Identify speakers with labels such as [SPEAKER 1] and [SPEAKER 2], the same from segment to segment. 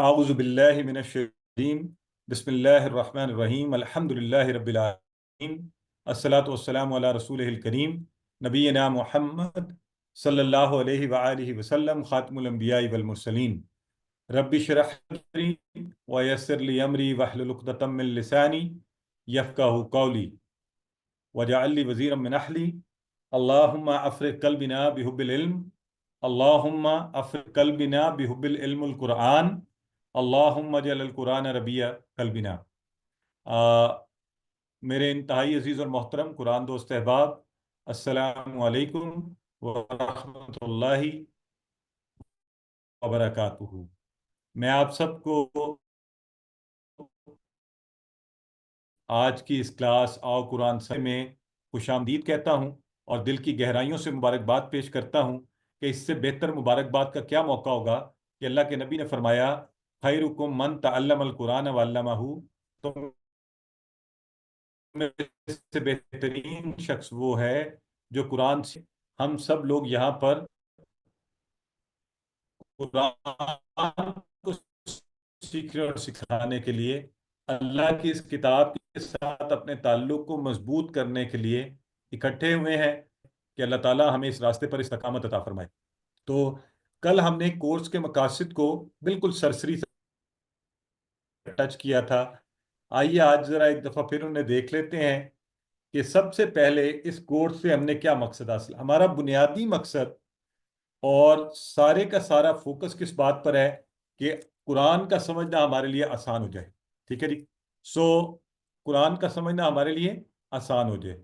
[SPEAKER 1] अऊज़ु बिल्लाहि मिनश शैतानिर रजीम बिस्मिल्लाहिर रहमानिर रहीम अल्हम्दुलिल्लाहि रब्बिल आलमीन अस्सलातु वस्सलामु अला रसूलिहिल करीम नबीना मुहम्मद सल्लल्लाहु अलैहि व आलिहि वसल्लम खातिमुल अंबिया वल मुरसलीन रब्बि इश्रह ली सदरी व यस्सिर ली अमरी वहलुल उक़दतम मिन लिसानी यफ़क़हू क़ौली वजअल ली वज़ीरम मिन अहली अल्लाहुम्मा अफ़रिग़ क़ल्बिना बिहुब्बिल इल्म अल्लाहुम्मा अफ़रिग़ क़ल्बिना बिहुब्बिल इल्मुल क़ुरआन अल्लाहुम्मा जअल कुरान रबिया कल्बिना। मेरे इंतहाई अजीज़ और मोहतरम कुरान दोस्त अहबाब, अस्सलामु अलैकुम व रहमतुल्लाहि व बरकातुहू। मैं आप सबको आज की इस क्लास आओ कुरान से में खुशामदीद कहता हूँ और दिल की गहराइयों से मुबारकबाद पेश करता हूँ कि इससे बेहतर मुबारकबाद का क्या मौका होगा कि अल्लाह के नबी ने फरमाया, खैरुकुम मन तअल्लमल कुरान व अल्लमहू, तो में से बेहतरीन शख्स वो है जो कुरान से। हम सब लोग यहाँ पर कुरान को सीखने और सिखाने के लिए, अल्लाह की इस किताब के साथ अपने ताल्लुक को मजबूत करने के लिए इकट्ठे हुए हैं कि अल्लाह ताला हमें इस रास्ते पर इस्तकामत अता फरमाए। तो कल हमने कोर्स के मकासद को बिल्कुल सरसरी से टच किया था। आइए आज जरा एक दफ़ा फिर उन्हें देख लेते हैं कि सबसे पहले इस कोर्स से हमने क्या मकसद हासिल। हमारा बुनियादी मकसद और सारे का सारा फोकस किस बात पर है कि कुरान का समझना हमारे लिए आसान हो जाए। ठीक है जी। सो कुरान का समझना हमारे लिए आसान हो जाए।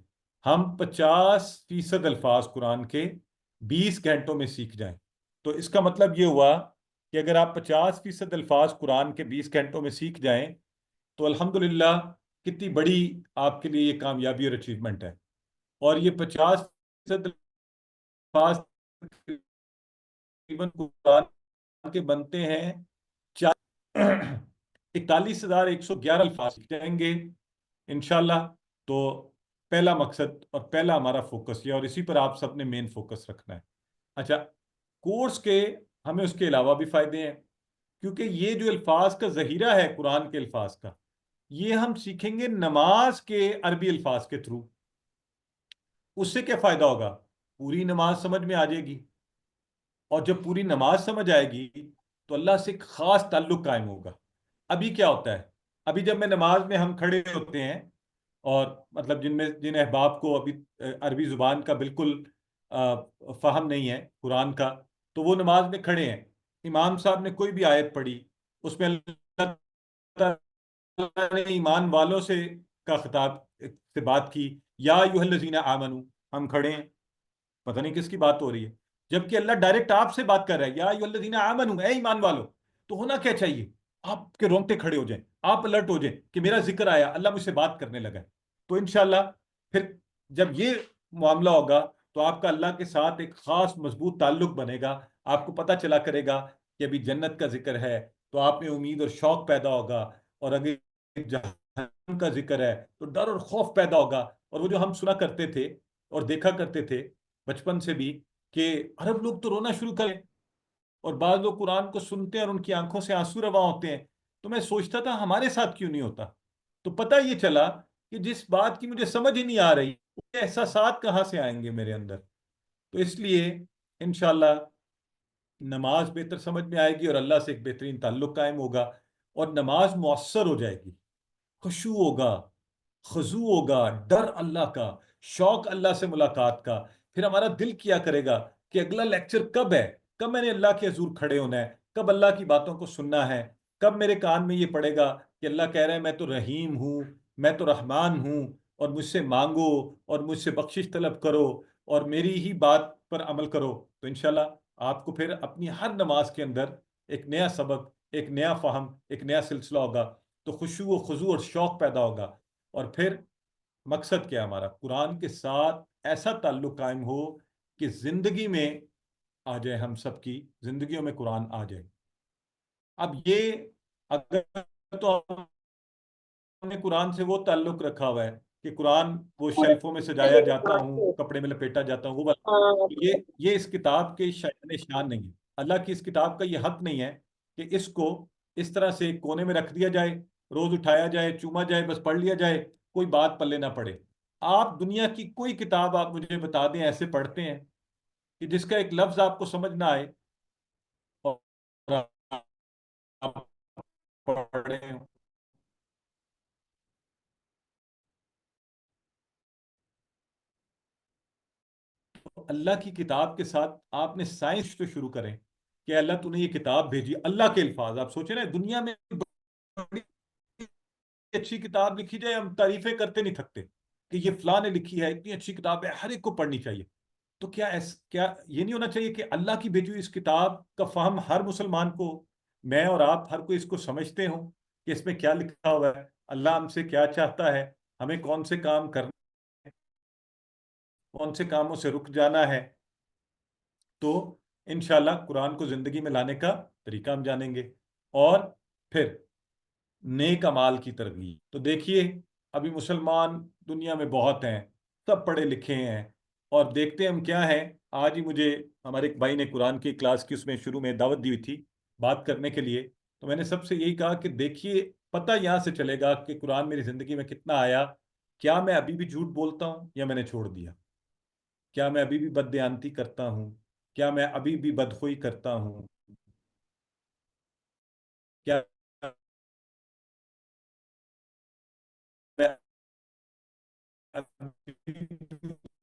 [SPEAKER 1] हम 50% अल्फाज कुरान के 20 घंटों में सीख जाएं। तो इसका मतलब ये हुआ कि अगर आप 50% अल्फाज कुरान के 20 घंटों में सीख जाएं तो अल्हम्दुलिल्लाह कितनी बड़ी आपके लिए ये कामयाबी और अचीवमेंट है। और ये 50% अल्फाज तकरीबन कुरान के बनते हैं 41,111 अल्फाज सीख जाएंगे इंशाल्लाह। तो पहला मकसद और पहला हमारा फोकस ये, और इसी पर आप सबने मेन फोकस रखना है। अच्छा, कोर्स के हमें उसके अलावा भी फायदे हैं, क्योंकि ये जो अल्फाज का जहीरा है कुरान के अल्फाज का, ये हम सीखेंगे नमाज के अरबी अल्फाज के थ्रू। उससे क्या फायदा होगा? पूरी नमाज समझ में आ जाएगी, और जब पूरी नमाज समझ आएगी तो अल्लाह से एक खास ताल्लुक कायम होगा। अभी क्या होता है, अभी जब मैं नमाज में हम खड़े होते हैं, और मतलब जिन अहबाब को अभी अरबी जुबान का बिल्कुल फहम नहीं है कुरान का, तो वो नमाज में खड़े हैं, इमाम साहब ने कोई भी आयत पढ़ी, उसमें अल्लाह ताला ने ईमान वालों से का खिताब से बात की, या अय्युहल्लज़ीना आमनू, हम खड़े हैं, पता नहीं किसकी बात हो रही है, जबकि अल्लाह डायरेक्ट आपसे बात कर रहा है, या अय्युहल्लज़ीना आमनू, ऐ ईमान वालो। तो होना क्या चाहिए? आपके रोंगटे खड़े हो जाएं, आप अलर्ट हो जाएं कि मेरा जिक्र आया, अल्लाह मुझसे बात करने लगा है। तो इंशाल्लाह फिर जब ये मामला होगा तो आपका अल्लाह के साथ एक खास मजबूत ताल्लुक बनेगा। आपको पता चला करेगा कि अभी जन्नत का जिक्र है तो आप में उम्मीद और शौक पैदा होगा, और अगर जहन्नम का जिक्र है तो डर और खौफ पैदा होगा। और वो जो हम सुना करते थे और देखा करते थे बचपन से भी, कि अरब लोग तो रोना शुरू करें, और बाद लोग कुरान को सुनते हैं और उनकी आंखों से आंसू रवा होते हैं। तो मैं सोचता था हमारे साथ क्यों नहीं होता। तो पता ये चला कि जिस बात की मुझे समझ ही नहीं आ रही, वो एहसासात कहाँ से आएंगे मेरे अंदर। तो इसलिए इंशाल्लाह नमाज बेहतर समझ में आएगी और अल्लाह से एक बेहतरीन ताल्लुक कायम होगा, और नमाज मुअस्सर हो जाएगी, खुशू होगा, खजू होगा, डर अल्लाह का, शौक अल्लाह से मुलाकात का। फिर हमारा दिल किया करेगा कि अगला लेक्चर कब है, कब मैंने अल्लाह के हजूर खड़े होना है, कब अल्लाह की बातों को सुनना है, कब मेरे कान में ये पड़ेगा कि अल्लाह कह रहा है मैं तो रहीम हूँ, मैं तो रहमान हूँ, और मुझसे मांगो और मुझसे बख्शिश तलब करो और मेरी ही बात पर अमल करो। तो इंशाल्लाह आपको फिर अपनी हर नमाज के अंदर एक नया सबक, एक नया फ़हम, एक नया सिलसिला होगा। तो खुशू व खुजू और शौक पैदा होगा। और फिर मकसद क्या है हमारा? कुरान के साथ ऐसा ताल्लुक कायम हो कि जिंदगी में आ जाए, हम सब की जिंदगियों में कुरान आ जाए। अब ये, अगर तो हमने कुरान से वो ताल्लुक रखा हुआ है कि कुरान वो शेल्फों में सजाया जाता हूँ, कपड़े में लपेटा जाता हूँ, वो वाला,
[SPEAKER 2] हाँ।
[SPEAKER 1] तो ये इस किताब के शान नहीं है। अल्लाह की इस किताब का ये हक नहीं है कि इसको इस तरह से एक कोने में रख दिया जाए, रोज उठाया जाए, चूमा जाए, बस पढ़ लिया जाए, कोई बात पल्ले ना पड़े। आप दुनिया की कोई किताब आप मुझे बता दें ऐसे पढ़ते हैं कि जिसका एक लफ्ज आपको समझ ना आए और आप पढ़े हो। अल्लाह की किताब के साथ आपने साइंस तो शुरू करें कि अल्लाह तूने ये किताब भेजी, अल्लाह के अल्फाज। आप सोचे ना, दुनिया में बड़ी अच्छी किताब लिखी जाए, हम तारीफें करते नहीं थकते कि ये फलां ने लिखी है, इतनी अच्छी किताब है, हर एक को पढ़नी चाहिए। तो क्या ये नहीं होना चाहिए कि अल्लाह की भेजी हुई इस किताब का फहम हर मुसलमान को, मैं और आप हर कोई इसको समझते हो कि इसमें क्या लिखा हुआ है, अल्लाह हमसे क्या चाहता है, हमें कौन से काम करना है, कौन से कामों से रुक जाना है। तो इंशाल्लाह कुरान को जिंदगी में लाने का तरीका हम जानेंगे। और फिर नेक अमाल की तरगीब। तो देखिए, अभी मुसलमान दुनिया में बहुत हैं, सब पढ़े लिखे हैं, और देखते हैं हम क्या है। आज ही मुझे हमारे एक भाई ने कुरान की क्लास की उसमें शुरू में दावत दी हुई थी बात करने के लिए। तो मैंने सबसे यही कहा कि देखिए, पता यहाँ से चलेगा कि कुरान मेरी जिंदगी में कितना आया, क्या मैं अभी भी झूठ बोलता हूँ या मैंने छोड़ दिया, क्या मैं अभी भी बददयानती करता हूँ, क्या मैं अभी भी बदखोई करता हूँ, क्या मैं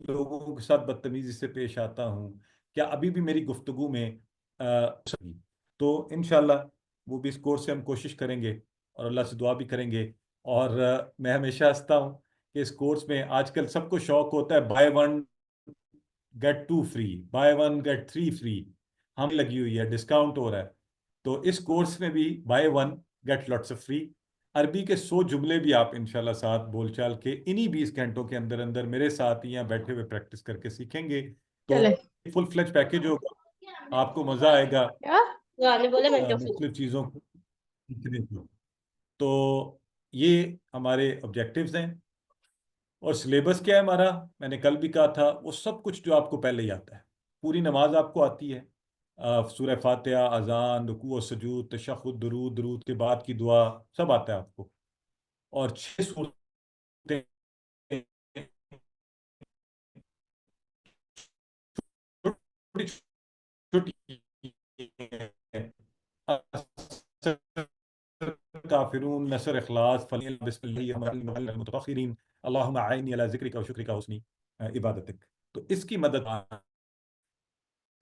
[SPEAKER 1] लोगों के साथ बदतमीजी से पेश आता हूँ, क्या अभी भी मेरी गुफ्तगू में सही। तो इंशाल्लाह वो भी इस कोर्स से हम कोशिश करेंगे और अल्लाह से दुआ भी करेंगे। और मैं हमेशा हंसता हूँ कि इस कोर्स में आजकल सबको शौक होता है buy one get two free, buy one get three free, हम लगी हुई है, डिस्काउंट हो रहा है। तो इस कोर्स में भी bye one get lots of free. अरबी के 100 जुमले भी आप इंशाल्लाह साथ बोलचाल के इन्हीं 20 घंटों के अंदर अंदर मेरे साथ ही यहाँ बैठे हुए प्रैक्टिस करके सीखेंगे। तो
[SPEAKER 2] चले
[SPEAKER 1] फुल फ्लेज पैकेज होगा, आपको मजा आएगा
[SPEAKER 2] क्या गाने बोले मैं क्या सुन।
[SPEAKER 1] मुख्तलिफ चीज़ों को सीखने को। तो ये हमारे ऑब्जेक्टिव्स हैं। और सिलेबस क्या है हमारा, मैंने कल भी कहा था, वो सब कुछ जो आपको पहले ही आता है। पूरी नमाज आपको आती है, सूरह फातिहा, अजान, रुकू और सजूद, तशहुद, दुरूद, दुरूद के बाद की दुआ, सब आता है आपको। और 6 सूरतें छोटी छोटी काफिरून, नसर, इखलास, फलील, बिस्मिल्लाह, मुतफखिरीन, अल्लाहुम्मा आइनी अला ज़िक्रिका व शुक्रिका व हुस्नी इबादतिक। तो इसकी मदद,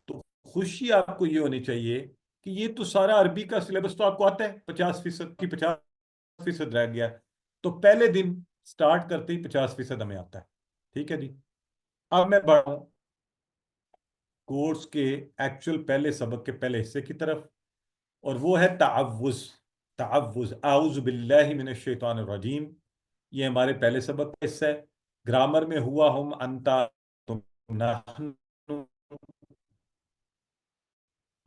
[SPEAKER 1] तो खुशी आपको ये होनी चाहिए कि ये तो सारा अरबी का सिलेबस तो आपको आता है, 50% की 50% रह गया। तो पहले दिन स्टार्ट करते ही 50% हमें आता है। ठीक है जी। अब मैं बढ़ूं कोर्स के एक्चुअल पहले सबक के पहले हिस्से की तरफ, और वो है तअव्वुज़। तअव्वुज़, आउज़ु बिल्लाहि मिनश शैतानिर रजीम। ये हमारे पहले सबक का हिस्सा है। ग्रामर में हुआ, हम, अंता, तुम, नहनु।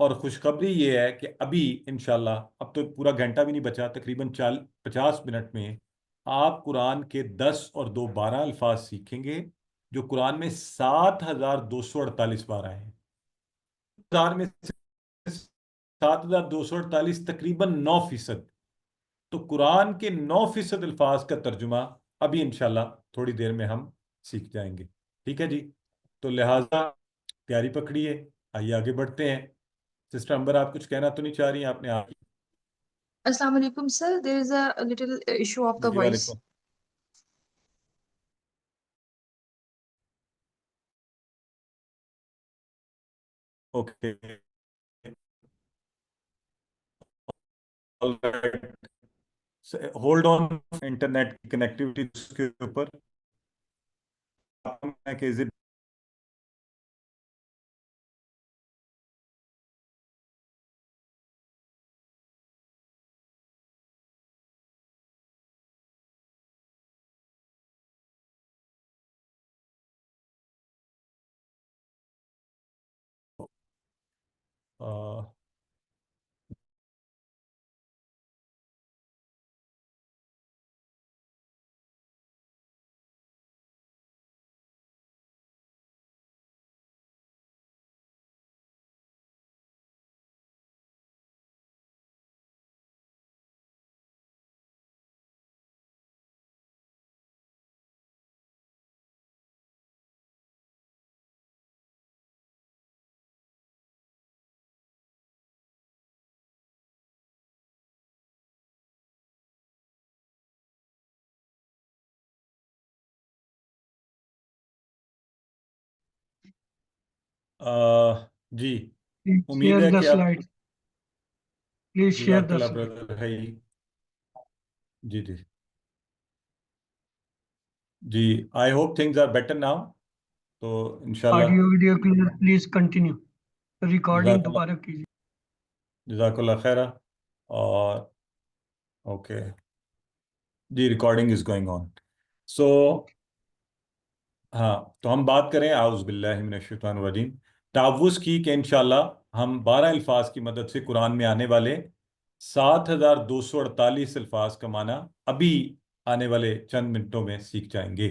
[SPEAKER 1] और खुशखबरी ये है कि अभी इंशाल्लाह, अब तो पूरा घंटा भी नहीं बचा, तकरीबन 50 मिनट में आप कुरान के 10 और 2 12 अल्फाज सीखेंगे, जो कुरान में 7248 बार आए हैं। हजार में से 7248, तकरीबन 9%। तो कुरान के 9% अल्फाज का तर्जुमा अभी इंशाल्लाह थोड़ी देर में हम सीख जाएंगे। ठीक है जी। तो लिहाजा तैयारी पकड़िए, आइए आगे बढ़ते हैं। सिस्टर अंबर, आप कुछ कहना तो नहीं चाह रही हैं? आपने आप
[SPEAKER 2] Assalamu alaikum, sir. There is a little issue of
[SPEAKER 1] जी
[SPEAKER 2] the
[SPEAKER 1] जी,
[SPEAKER 2] voice.
[SPEAKER 1] वालेकुम। ओके, होल्ड ऑन, इंटरनेट की कनेक्टिविटी के ऊपर इज इट जी
[SPEAKER 3] Please
[SPEAKER 1] उम्मीद
[SPEAKER 3] share
[SPEAKER 1] है
[SPEAKER 3] the
[SPEAKER 1] कि आप
[SPEAKER 3] slides. Please share the
[SPEAKER 1] जज़ाकल्लाह
[SPEAKER 3] slide.
[SPEAKER 1] ब्रदर है जी जी जी I hope things are better now तो इंशाल्लाह
[SPEAKER 3] Audio video clear. Please continue. Recording
[SPEAKER 1] जज़ाकल्लाह
[SPEAKER 3] दोबारा कीजिए.
[SPEAKER 1] जज़ाकल्लाह खैरा और ओके जी recording is going on so
[SPEAKER 3] Okay.
[SPEAKER 1] हाँ तो हम बात करें आउज़ बिल्लाहि मिनश शैतानिर रजीम तावुज़ की कि इंशाल्लाह हम 12 अल्फाज की मदद से कुरान में आने वाले 7248 अल्फाज का माना अभी आने वाले चंद मिनटों में सीख जाएंगे।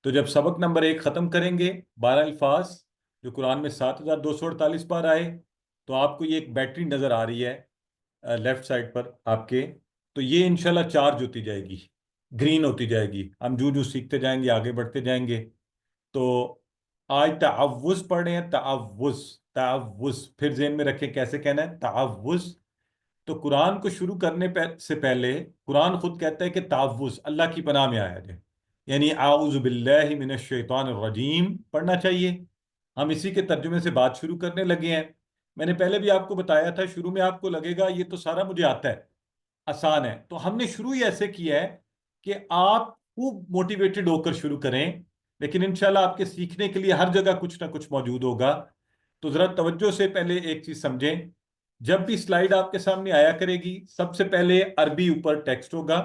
[SPEAKER 1] तो जब सबक नंबर 1 ख़त्म करेंगे 12 अल्फाज जो कुरान में 7248 बार आए तो आपको ये एक बैटरी नज़र आ रही है लेफ्ट साइड पर आपके। तो ये इंशाल्लाह चार्ज होती जाएगी, ग्रीन होती जाएगी। हम जू जू सीखते जाएंगे आगे बढ़ते जाएंगे। तो आज तअव्वुज़ पढ़ रहे हैं, तअव्वुज़ तअव्वुज़ फिर ज़हन में रखें कैसे कहना है तअव्वुज़। तो कुरान को शुरू करने से पहले कुरान खुद कहता है कि तअव्वुज़ अल्लाह की पनाह में आया जाए, यानी आऊज़ु बिल्लाहि मिनश शैतानिर रजीम पढ़ना चाहिए। हम इसी के तर्जुमे से बात शुरू करने लगे हैं। मैंने पहले भी आपको बताया था, शुरू में आपको लगेगा ये तो सारा मुझे आता है, आसान है। तो हमने शुरू ही ऐसे किया है कि आप खूब मोटिवेटेड होकर शुरू करें, लेकिन इंशाल्लाह आपके सीखने के लिए हर जगह कुछ ना कुछ मौजूद होगा। तो जरा तवज्जो से पहले एक चीज समझें, जब भी स्लाइड आपके सामने आया करेगी सबसे पहले अरबी ऊपर टेक्स्ट होगा,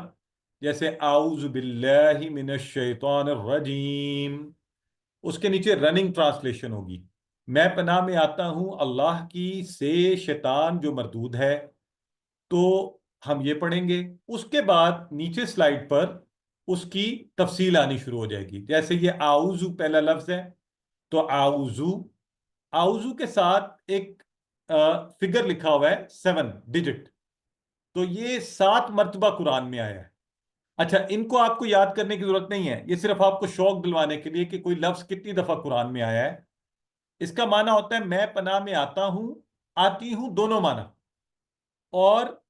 [SPEAKER 1] जैसे आउज़ु बिल्लाहि मिनश शैतानिर रजीम। उसके नीचे रनिंग ट्रांसलेशन होगी, मैं पनाह में आता हूं अल्लाह की से शैतान जो मरदूद है। तो हम ये पढ़ेंगे, उसके बाद नीचे स्लाइड पर उसकी तफसील आनी शुरू हो जाएगी। जैसे ये आउजू पहला लफ्ज है, तो आउजू, आउजू के साथ एक फिगर लिखा हुआ है 7 डिजिट। तो ये 7 मर्तबा कुरान में आया है। अच्छा, इनको आपको याद करने की जरूरत नहीं है, ये सिर्फ आपको शौक दिलवाने के लिए कि कोई लफ्ज कितनी दफा कुरान में आया है। इसका माना होता है मैं पनाह में आता हूं, आती हूं, दोनों माना। और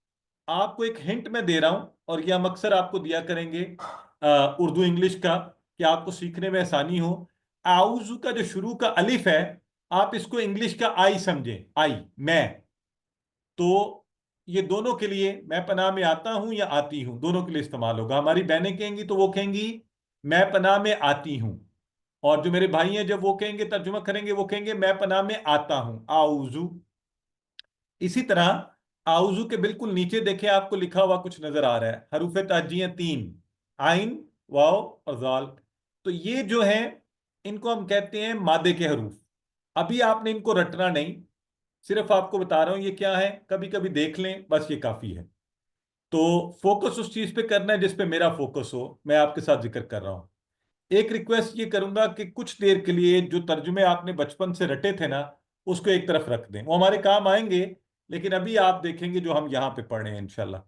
[SPEAKER 1] आपको एक हिंट मैं दे रहा हूं, और यह हम अक्सर आपको दिया करेंगे उर्दू इंग्लिश का, कि आपको सीखने में आसानी हो। आउजू का जो शुरू का अलिफ है, आप इसको इंग्लिश का आई समझें, आई, मैं। तो ये दोनों के लिए, मैं पनाह में आता हूं या आती हूं, दोनों के लिए इस्तेमाल होगा। हमारी बहनें कहेंगी तो वो कहेंगी मैं पनाह में आती हूं, और जो मेरे भाई हैं जब वो कहेंगे, तर्जुमा करेंगे, वो कहेंगे मैं पनाह में आता हूं, आउजू। इसी तरह आउजू के बिल्कुल नीचे देखें, आपको लिखा हुआ कुछ नजर आ रहा है, हरूफ ताजियां 3, आइन, वाव और जाल। तो ये जो है, इनको हम कहते हैं मादे के हरूफ। अभी आपने इनको रटना नहीं, सिर्फ आपको बता रहा हूं ये क्या है, कभी कभी देख लें, बस ये काफी है। तो फोकस उस चीज पे करना है जिस पे मेरा फोकस हो, मैं आपके साथ जिक्र कर रहा हूं। एक रिक्वेस्ट ये करूंगा कि कुछ देर के लिए जो तर्जुमे आपने बचपन से रटे थे ना, उसको एक तरफ रख दें, वो हमारे काम आएंगे। लेकिन अभी आप देखेंगे जो हम यहां पे पढ़ रहे हैं इंशाल्लाह।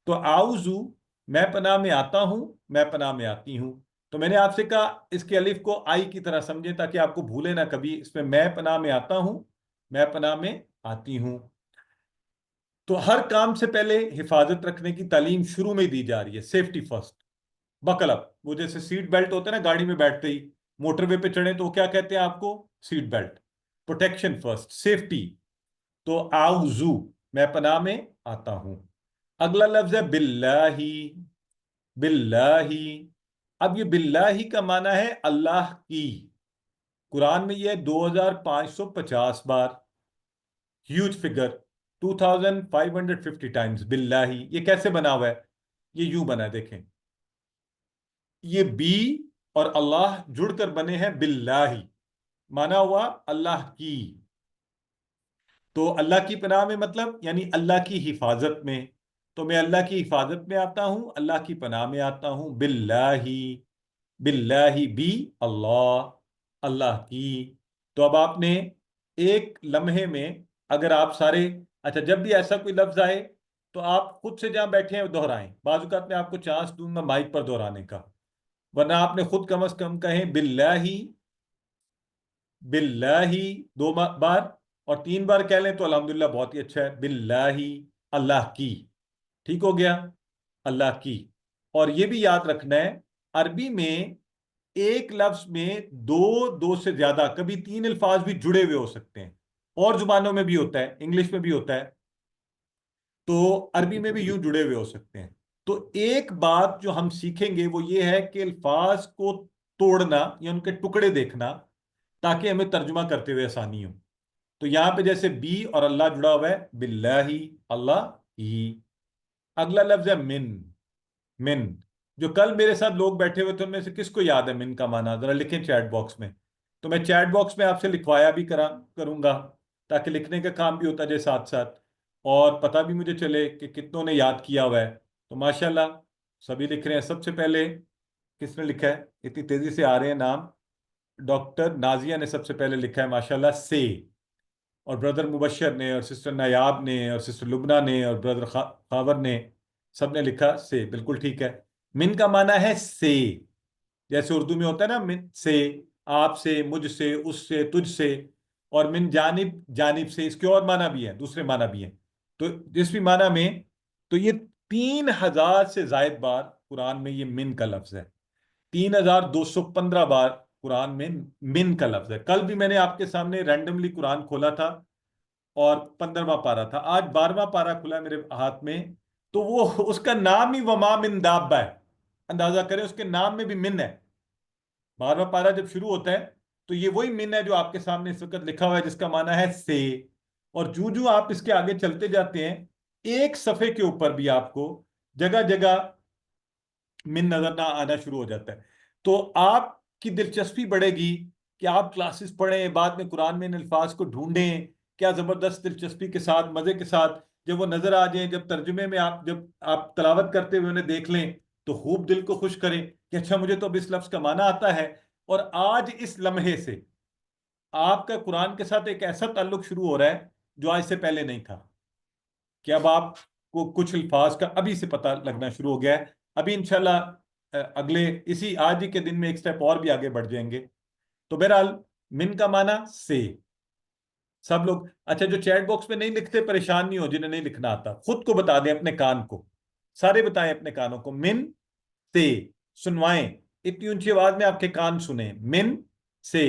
[SPEAKER 1] तो आउजू, मैं पनाह में आता हूं, मैं पनाह में आती हूं। तो मैंने आपसे कहा इसके अलिफ को आई की तरह समझें ताकि आपको भूले ना कभी। इसमें मैं पनाह में आता हूं, मैं पनाह में आती हूं। तो हर काम से पहले हिफाजत रखने की तालीम शुरू में दी जा रही है, सेफ्टी फर्स्ट, बकल अप। वो जैसे सीट बेल्ट होता है ना, गाड़ी में बैठते ही मोटरवे पे चढ़े तो वो क्या कहते हैं आपको, seat belt. Protection first, safety. तो आउजू, मैं पनाह में आता हूं। अगला लफ्ज है बिल्लाही, बिल्लाही। अब ये बिल्लाही का माना है अल्लाह की। कुरान में ये 2550 बार, ह्यूज फिगर, 2550 टाइम्स बिल्लाही। ये कैसे बना हुआ है, ये यूं बना है देखें, ये बी और अल्लाह जुड़कर बने हैं बिल्लाही, माना हुआ अल्लाह की। तो अल्लाह की पनाह में मतलब यानी अल्लाह की हिफाजत में। तो मैं अल्लाह की हिफाजत में आता हूं, अल्लाह की पनाह में आता हूं, बिल्लाही, बिल्लाही बी, अल्लाह, अल्लाह की। तो अब आपने एक लम्हे में, अगर आप सारे, अच्छा जब भी ऐसा कोई लफ्ज आए तो आप खुद से जहां बैठे हैं दोहराएं। बाजुकात मैं आपको चांस दूंगा माइक पर दोहराने का, वरना आपने खुद कम से कम कहें बिल्लाही, बिल्लाही 2 बार, और 3 बार कह लें तो अल्हम्दुलिल्लाह बहुत ही अच्छा है। बिल्लाही, अल्लाह की, ठीक हो गया, अल्लाह की। और ये भी याद रखना है, अरबी में ایک لفظ میں دو سے زیادہ، کبھی 3 الفاظ بھی جڑے ہوئے ہو سکتے ہیں، اور زبانوں میں بھی ہوتا ہے، انگلش میں بھی ہوتا ہے، تو عربی میں بھی یوں جڑے ہوئے ہو سکتے ہیں۔ تو ایک بات جو ہم سیکھیں گے وہ یہ ہے کہ الفاظ کو توڑنا یا ان کے ٹکڑے دیکھنا، تاکہ ہمیں ترجمہ کرتے ہوئے آسانی ہو۔ تو یہاں پہ جیسے بی اور اللہ جڑا ہوا ہے، باللہ، اللہ ہی۔ اگلا لفظ ہے من۔ من، جو کل میرے ساتھ لوگ بیٹھے ہوئے تھے ان میں سے کس کو یاد ہے من کا معنی؟ ذرا لکھیں چیٹ باکس میں۔ تو میں چیٹ باکس میں آپ سے لکھوایا بھی کروں گا، تاکہ لکھنے کا کام بھی ہوتا جائے ساتھ ساتھ، اور پتہ بھی مجھے چلے کہ کتنوں نے یاد کیا ہوا ہے۔ تو ماشاءاللہ سبھی لکھ رہے ہیں۔ سب سے پہلے کس نے لکھا ہے؟ اتنی تیزی سے آ رہے ہیں نام۔ ڈاکٹر نازیہ نے سب سے پہلے لکھا ہے ماشاءاللہ سے، اور بردر مبشر نے، اور سسٹر نایاب نے، اور سسٹر لبنہ نے، اور بردر خاور نے، سب نے لکھا سے، بالکل ٹھیک ہے۔ من کا معنی ہے سے، جیسے اردو میں ہوتا ہے نا من سے، آپ سے، مجھ سے، اس سے، تجھ سے، اور من جانب، جانب سے، اس کے اور معنی بھی ہیں، دوسرے معنی بھی ہیں۔ تو جس بھی معنی میں، تو یہ 3000 سے زائد بار قرآن میں یہ من کا لفظ ہے، 3215 بار قرآن میں من کا لفظ ہے۔ کل بھی میں نے آپ کے سامنے رینڈملی قرآن کھولا تھا اور 15واں پارا تھا، آج 12واں پارا کھلا ہے میرے ہاتھ میں، تو وہ اس کا نام ہی وما من دابہ ہے۔ اندازہ کریں اس کے نام میں بھی من ہے۔ 12واں پارا جب شروع ہوتا ہے تو یہ وہی من ہے جو آپ کے سامنے اس وقت لکھا ہوا ہے، جس کا معنی ہے سے۔ اور جو آپ اس کے آگے چلتے جاتے ہیں، ایک صفحے کے اوپر بھی آپ کو جگہ جگہ من نظر نہ آنا شروع ہو جاتا ہے۔ تو آپ کی دلچسپی بڑھے گی کہ آپ کلاسز پڑھیں، بعد میں قرآن میں ان الفاظ کو ڈھونڈیں، کیا زبردست دلچسپی کے ساتھ، مزے کے ساتھ جب وہ نظر آ جائیں، جب ترجمے میں جب آپ تلاوت کرتے ہوئے انہیں دیکھ لیں تو خوب دل کو خوش کریں کہ اچھا مجھے تو اب اس لفظ کا معنی آتا ہے۔ اور آج اس لمحے سے آپ کا قرآن کے ساتھ ایک ایسا تعلق شروع ہو رہا ہے جو آج سے پہلے نہیں تھا، کہ اب آپ کو کچھ الفاظ کا ابھی سے پتہ لگنا شروع ہو گیا ہے۔ ابھی انشاءاللہ اگلے اسی آج ہی کے دن میں ایک سٹیپ اور بھی آگے بڑھ جائیں گے۔ تو بہرحال من کا معنی سے، سب لوگ اچھا جو چیٹ باکس میں نہیں لکھتے پریشان نہیں ہو، جنہیں نہیں لکھنا آتا خود کو بتا دیں، اپنے کان کو سارے بتائیں، اپنے کانوں کو من سے سنوائیں، اتنی اونچی آواز میں آپ کے کان سنیں، من سے۔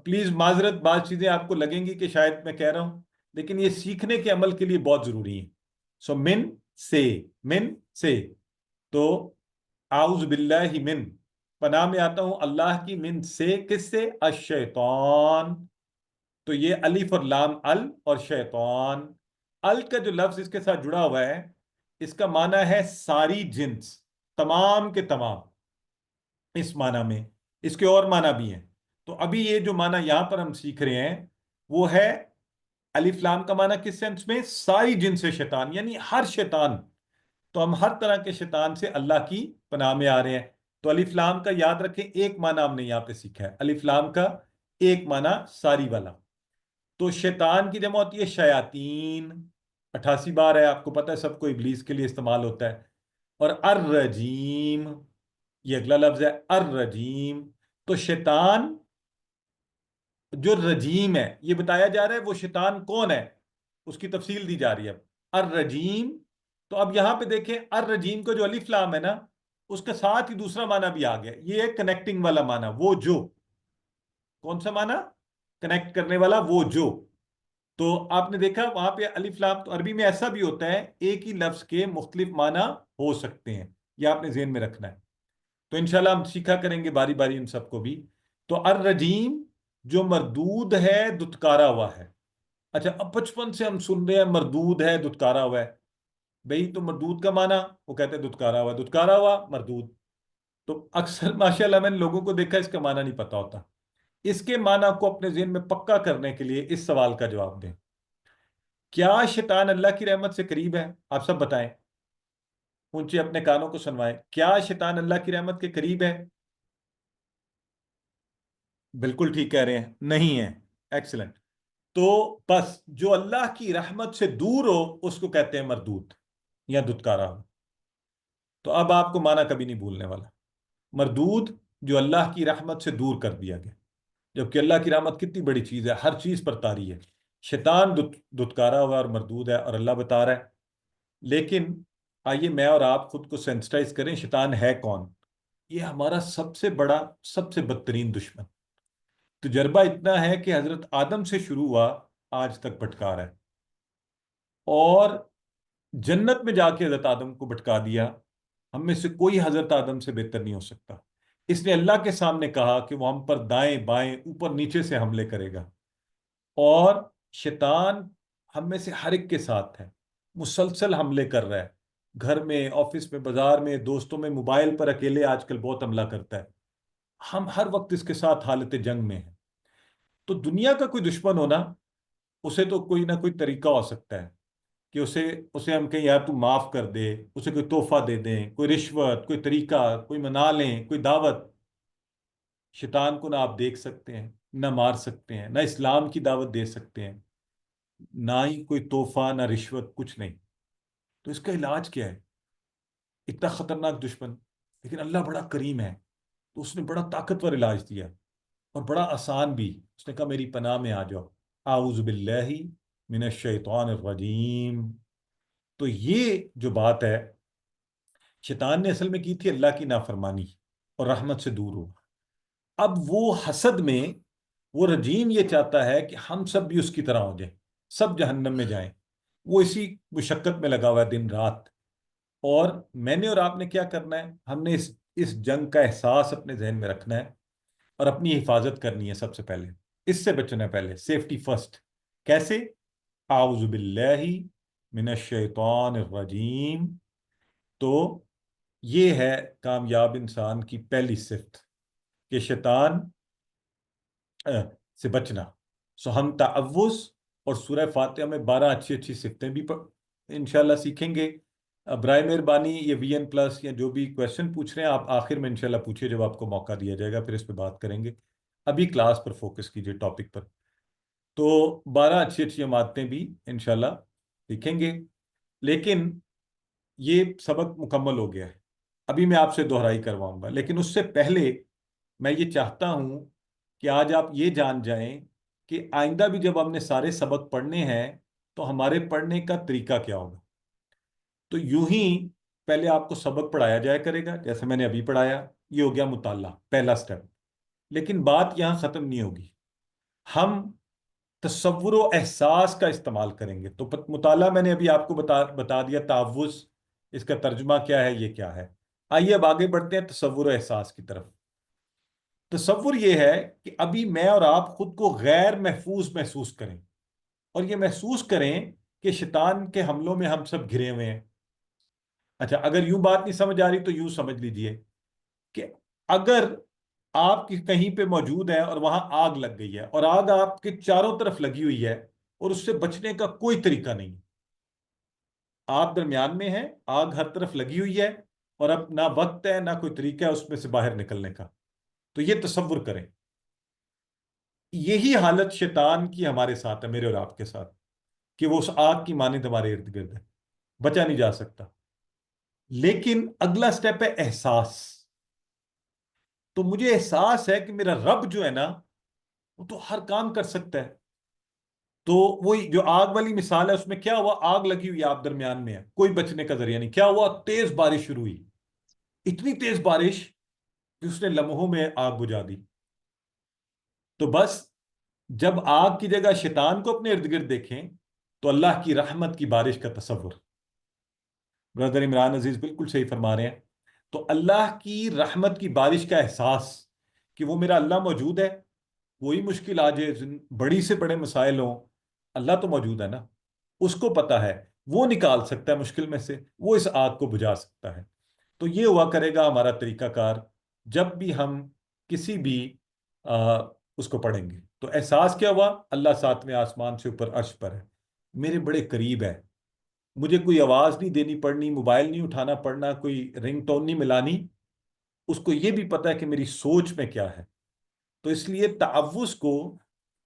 [SPEAKER 1] پلیز معذرت، بعض چیزیں آپ کو لگیں گی کہ شاید میں کہہ رہا ہوں، لیکن یہ سیکھنے کے عمل کے لیے بہت ضروری ہے۔ سو من سے، من سے۔ تو اعوذ باللہ من، پناہ میں آتا ہوں اللہ کی، من سے، کس سے؟ الشیطان۔ تو یہ الف اور لام ال اور شیطان، ال کا جو لفظ اس کے ساتھ جڑا ہوا ہے، اس کا معنی ہے ساری جنس، تمام کے تمام، اس معنی میں۔ اس کے اور معنی بھی ہیں، تو ابھی یہ جو معنی یہاں پر ہم سیکھ رہے ہیں وہ ہے الف لام کا معنی کس سینس میں؟ ساری جنس شیطان، یعنی ہر شیطان۔ تو ہم ہر طرح کے شیطان سے اللہ کی پناہ میں آ رہے ہیں۔ تو الف لام کا یاد رکھیں، ایک معنی ہم نے یہاں پہ سیکھا ہے، الف لام کا ایک معنی ساری والا۔ تو شیطان کی جمع ہوتی ہے شیاطین، 88 بار ہے، آپ کو پتہ ہے سب کو ابلیس کے لیے استعمال ہوتا ہے۔ اور الرجیم، یہ اگلا لفظ ہے الرجیم۔ تو شیطان جو رجیم ہے، یہ بتایا جا رہا ہے وہ شیطان کون ہے، اس کی تفصیل دی جا رہی ہے اب، الرجیم۔ تو اب یہاں پہ دیکھیں الرجیم کو جو الف لام ہے نا، اس کے ساتھ ہی دوسرا معنی بھی آ گیا، یہ ہے کنیکٹنگ والا معنی، وہ جو، کون سا معنی؟ کنیکٹ کرنے والا، وہ جو۔ تو آپ نے دیکھا وہاں پہ الف لام، تو عربی میں ایسا بھی ہوتا ہے ایک ہی لفظ کے مختلف معنی ہو سکتے ہیں، یہ آپ نے ذہن میں رکھنا ہے۔ تو انشاءاللہ ہم سیکھا کریں گے باری باری ان سب کو بھی۔ تو الرجیم جو مردود ہے، دتکارا ہوا ہے۔ اچھا اب بچپن سے ہم سن رہے ہیں مردود ہے، دتکارا ہوا ہے، بھئی تو مردود کا معنی وہ کہتے ہیں دتکارا ہوا، دتکارا ہوا مردود۔ تو اکثر ماشاءاللہ میں نے لوگوں کو دیکھا اس کا معنی نہیں پتا ہوتا۔ اس کے معنی کو اپنے ذہن میں پکا کرنے کے لیے اس سوال کا جواب دیں، کیا شیطان اللہ کی رحمت سے قریب ہے؟ آپ سب بتائیں، اونچے اپنے کانوں کو سنوائیں، کیا شیطان اللہ کی رحمت کے قریب ہے؟ بالکل ٹھیک کہہ رہے ہیں، نہیں ہے، ایکسلنٹ۔ تو بس جو اللہ کی رحمت سے دور ہو اس کو کہتے ہیں مردود یا دتکارا ہو۔ تو اب آپ کو معنی کبھی نہیں بھولنے والا، مردود جو اللہ کی رحمت سے دور کر دیا گیا، جبکہ اللہ کی رحمت کتنی بڑی چیز ہے، ہر چیز پر طاری ہے۔ شیطان دتکارا ہوا اور مردود ہے، اور اللہ بتا رہا ہے۔ لیکن آئیے میں اور آپ خود کو سینسٹائز کریں، شیطان ہے کون؟ یہ ہمارا سب سے بڑا، سب سے بدترین دشمن. تجربہ اتنا ہے کہ حضرت آدم سے شروع ہوا، آج تک بھٹکا رہا ہے، اور جنت میں جا کے حضرت آدم کو بھٹکا دیا. ہم میں سے کوئی حضرت آدم سے بہتر نہیں ہو سکتا. اس نے اللہ کے سامنے کہا کہ وہ ہم پر دائیں بائیں اوپر نیچے سے حملے کرے گا، اور شیطان ہم میں سے ہر ایک کے ساتھ ہے، مسلسل حملے کر رہا ہے. گھر میں، آفس میں، بازار میں، دوستوں میں، موبائل پر اکیلے آج کل بہت حملہ کرتا ہے. ہم ہر وقت اس کے ساتھ حالت جنگ میں ہیں. تو دنیا کا کوئی دشمن ہونا، اسے تو کوئی نہ کوئی طریقہ ہو سکتا ہے کہ اسے ہم کہیں یار تو معاف کر دے، اسے کوئی تحفہ دے دیں، کوئی رشوت، کوئی طریقہ، کوئی منا لیں، کوئی دعوت. شیطان کو نہ آپ دیکھ سکتے ہیں، نہ مار سکتے ہیں، نہ اسلام کی دعوت دے سکتے ہیں، نہ ہی کوئی تحفہ، نہ رشوت، کچھ نہیں. تو اس کا علاج کیا ہے؟ اتنا خطرناک دشمن، لیکن اللہ بڑا کریم ہے، تو اس نے بڑا طاقتور علاج دیا، اور بڑا آسان بھی. اس نے کہا میری پناہ میں آ جاؤ، اعوذ باللہ من الشیطان الرجیم. تو یہ جو بات ہے، شیطان نے اصل میں کی تھی اللہ کی نافرمانی اور رحمت سے دور ہو. اب وہ حسد میں، وہ رجیم یہ چاہتا ہے کہ ہم سب بھی اس کی طرح ہو جائیں، سب جہنم میں جائیں. وہ اسی مشقت میں لگا ہوا ہے دن رات. اور میں نے اور آپ نے کیا کرنا ہے؟ ہم نے اس جنگ کا احساس اپنے ذہن میں رکھنا ہے، اور اپنی حفاظت کرنی ہے. سب سے پہلے اس سے بچنا ہے، پہلے سیفٹی فرسٹ. کیسے؟ اعوذ باللہ من الشیطان الرجیم. تو یہ ہے کامیاب انسان کی پہلی صفت، کہ شیطان سے بچنا. سو ہم تعوذ اور سورہ فاتحہ میں 12 اچھی اچھی صفتیں بھی انشاءاللہ سیکھیں گے. برائے مہربانی یہ وی این پلس یا جو بھی کویشچن پوچھ رہے ہیں آپ آخر میں انشاءاللہ پوچھیے، جب آپ کو موقع دیا جائے گا پھر اس پہ بات کریں گے. ابھی کلاس پر فوکس کیجیے، ٹاپک پر. تو 12 اچھی اچھی عمادتیں بھی انشاءاللہ سیکھیں گے. لیکن یہ سبق مکمل ہو گیا ہے، ابھی میں آپ سے دہرائی کرواؤں گا. لیکن اس سے پہلے میں یہ چاہتا ہوں کہ آج آپ یہ جان جائیں کہ آئندہ بھی جب ہم نے سارے سبق پڑھنے ہیں تو ہمارے پڑھنے کا طریقہ کیا ہوگا. تو یوں ہی پہلے آپ کو سبق پڑھایا جایا کرے گا، جیسے میں نے ابھی پڑھایا. یہ ہو گیا مطالعہ، پہلا سٹیپ. لیکن بات یہاں ختم نہیں ہوگی، ہم تصور و احساس کا استعمال کریں گے. تو مطالعہ میں نے ابھی آپ کو بتا دیا، تعوذ اس کا ترجمہ کیا ہے، یہ کیا ہے. آئیے اب آگے بڑھتے ہیں تصور و احساس کی طرف. تصور یہ ہے کہ ابھی میں اور آپ خود کو غیر محفوظ محسوس کریں، اور یہ محسوس کریں کہ شیطان کے حملوں میں ہم سب گھرے ہوئے ہیں. اچھا، اگر یوں بات نہیں سمجھ آ رہی تو یوں سمجھ لیجئے کہ اگر آپ کہیں پہ موجود ہیں اور وہاں آگ لگ گئی ہے، اور آگ آپ کے چاروں طرف لگی ہوئی ہے، اور اس سے بچنے کا کوئی طریقہ نہیں. آپ درمیان میں ہیں، آگ ہر طرف لگی ہوئی ہے، اور اب نہ وقت ہے نہ کوئی طریقہ ہے اس میں سے باہر نکلنے کا. تو یہ تصور کریں. یہی حالت شیطان کی ہمارے ساتھ ہے، میرے اور آپ کے ساتھ، کہ وہ اس آگ کی مانند ہمارے ارد گرد ہے، بچا نہیں جا سکتا. لیکن اگلا سٹیپ ہے احساس. تو مجھے احساس ہے کہ میرا رب جو ہے نا، وہ تو ہر کام کر سکتا ہے. تو وہی جو آگ والی مثال ہے، اس میں کیا ہوا؟ آگ لگی ہوئی، آپ درمیان میں ہے، کوئی بچنے کا ذریعہ نہیں. کیا ہوا؟ تیز بارش شروع ہوئی، اتنی تیز بارش کہ اس نے لمحوں میں آگ بجھا دی. تو بس جب آگ کی جگہ شیطان کو اپنے ارد گرد دیکھیں تو اللہ کی رحمت کی بارش کا تصور. برادر عمران عزیز بالکل صحیح فرما رہے ہیں. تو اللہ کی رحمت کی بارش کا احساس کہ وہ میرا اللہ موجود ہے. کوئی مشکل آ جائے، بڑی سے بڑے مسائل ہوں، اللہ تو موجود ہے نا، اس کو پتا ہے، وہ نکال سکتا ہے مشکل میں سے، وہ اس آگ کو بجھا سکتا ہے. تو یہ ہوا کرے گا ہمارا طریقہ کار جب بھی ہم کسی بھی اس کو پڑھیں گے. تو احساس کیا ہوا؟ اللہ ساتویں آسمان سے اوپر عرش پر ہے، میرے بڑے قریب ہے، مجھے کوئی آواز نہیں دینی پڑنی، موبائل نہیں اٹھانا پڑنا، کوئی رنگ ٹون نہیں ملانی. اس کو یہ بھی پتا ہے کہ میری سوچ میں کیا ہے. تو اس لیے تعوذ کو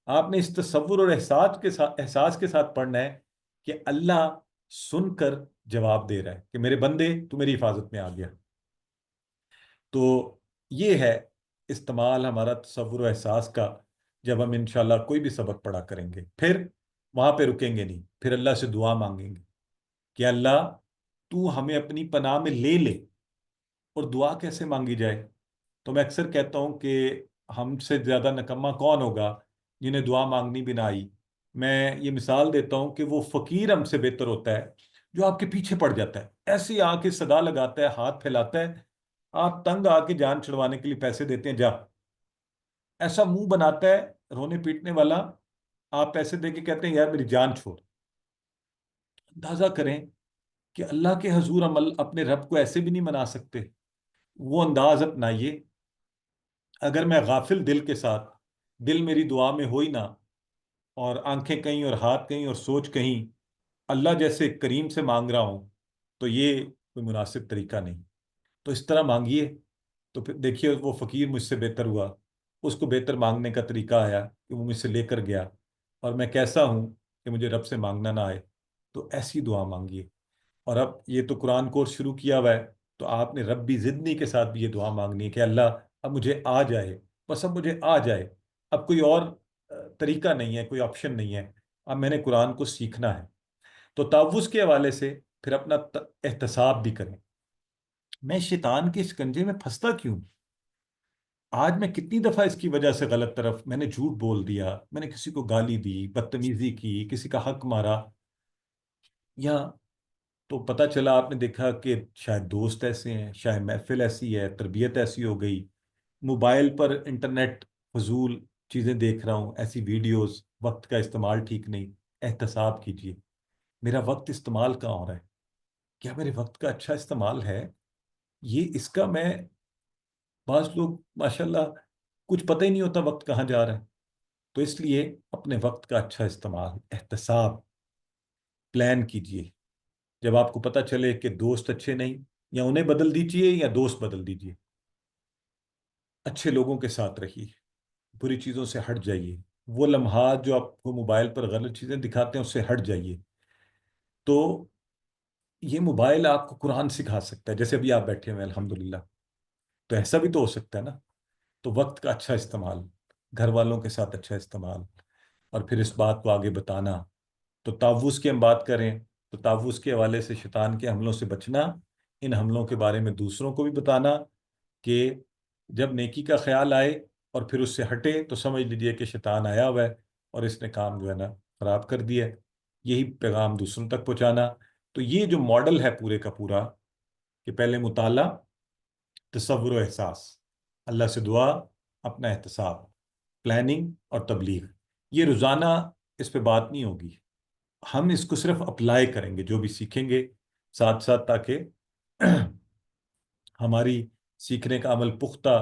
[SPEAKER 1] آپ نے اس تصور اور احساس کے ساتھ پڑھنا ہے کہ اللہ سن کر جواب دے رہا ہے کہ میرے بندے تو میری حفاظت میں آ گیا. تو یہ ہے استعمال ہمارا تصور و احساس کا جب ہم انشاءاللہ کوئی بھی سبق پڑھا کریں گے. پھر وہاں پہ رکیں گے نہیں، پھر اللہ سے دعا مانگیں گے کہ اللہ تو ہمیں اپنی پناہ میں لے لے. اور دعا کیسے مانگی جائے؟ تو میں اکثر کہتا ہوں کہ ہم سے زیادہ نکما کون ہوگا جنہیں دعا مانگنی بھی نہ آئی. میں یہ مثال دیتا ہوں کہ وہ فقیر ہم سے بہتر ہوتا ہے جو آپ کے پیچھے پڑ جاتا ہے, ایسی آ کے صدا لگاتا ہے, ہاتھ پھیلاتا ہے, آپ تنگ آ کے جان چھڑوانے کے لیے پیسے دیتے ہیں, جا, ایسا منہ بناتا ہے رونے پیٹنے والا, آپ پیسے دے کے کہتے ہیں یار میری جان چھوڑ. اندازہ کریں کہ اللہ کے حضور ہم اپنے رب کو ایسے بھی نہیں منا سکتے. وہ انداز اپنائیے. اگر میں غافل دل کے ساتھ, دل میری دعا میں ہوئی نہ, اور آنکھیں کہیں اور ہاتھ کہیں اور سوچ کہیں, اللہ جیسے کریم سے مانگ رہا ہوں, تو یہ کوئی مناسب طریقہ نہیں. تو اس طرح مانگیے. تو پھر دیکھیے وہ فقیر مجھ سے بہتر ہوا, اس کو بہتر مانگنے کا طریقہ آیا کہ وہ مجھ سے لے کر گیا, اور میں کیسا ہوں کہ مجھے رب سے مانگنا نہ آئے. تو ایسی دعا مانگیے. اور اب یہ تو قرآن کورس شروع کیا ہوا ہے, تو آپ نے ربی زدنی کے ساتھ بھی یہ دعا مانگنی ہے کہ اللہ اب مجھے آ جائے, بس اب مجھے آ جائے, اب کوئی اور طریقہ نہیں ہے, کوئی آپشن نہیں ہے, اب میں نے قرآن کو سیکھنا ہے. تو تعوذ کے حوالے سے پھر اپنا احتساب بھی کریں. میں شیطان کے شکنجے میں پھنستا کیوں؟ آج میں کتنی دفعہ اس کی وجہ سے غلط طرف میں نے جھوٹ بول دیا, میں نے کسی کو گالی دی, بدتمیزی کی, کسی کا حق مارا, یا تو پتہ چلا آپ نے دیکھا کہ شاید دوست ایسے ہیں, شاید محفل ایسی ہے, تربیت ایسی ہو گئی, موبائل پر انٹرنیٹ فضول چیزیں دیکھ رہا ہوں, ایسی ویڈیوز, وقت کا استعمال ٹھیک نہیں. احتساب کیجیے, میرا وقت استعمال کہاں ہو رہا ہے؟ کیا میرے وقت کا اچھا استعمال ہے؟ یہ اس کا میں, بعض لوگ ماشاءاللہ کچھ پتہ ہی نہیں ہوتا وقت کہاں جا رہا ہے. تو اس لیے اپنے وقت کا اچھا استعمال, احتساب, پلان کیجیے. جب آپ کو پتہ چلے کہ دوست اچھے نہیں, یا انہیں بدل دیجیے یا دوست بدل دیجیے. اچھے لوگوں کے ساتھ رہیے, بری چیزوں سے ہٹ جائیے. وہ لمحات جو آپ کو موبائل پر غلط چیزیں دکھاتے ہیں اس سے ہٹ جائیے. تو یہ موبائل آپ کو قرآن سکھا سکتا ہے, جیسے ابھی آپ بیٹھے ہوئے ہیں الحمدللہ. تو ایسا بھی تو ہو سکتا ہے نا. تو وقت کا اچھا استعمال, گھر والوں کے ساتھ اچھا استعمال, اور پھر اس بات کو آگے بتانا. تو تعوذ کی ہم بات کریں تو تعوذ کے حوالے سے شیطان کے حملوں سے بچنا, ان حملوں کے بارے میں دوسروں کو بھی بتانا کہ جب نیکی کا خیال آئے اور پھر اس سے ہٹے تو سمجھ لیجیے کہ شیطان آیا ہوا ہے اور اس نے کام جو ہے نا خراب کر دیا ہے. یہی پیغام دوسروں تک پہنچانا. تو یہ جو ماڈل ہے پورے کا پورا, کہ پہلے مطالعہ, تصور و احساس, اللہ سے دعا, اپنا احتساب, پلاننگ اور تبلیغ, یہ روزانہ اس پہ بات نہیں ہوگی. ہم اس کو صرف اپلائی کریں گے جو بھی سیکھیں گے ساتھ ساتھ, تاکہ ہماری سیکھنے کا عمل پختہ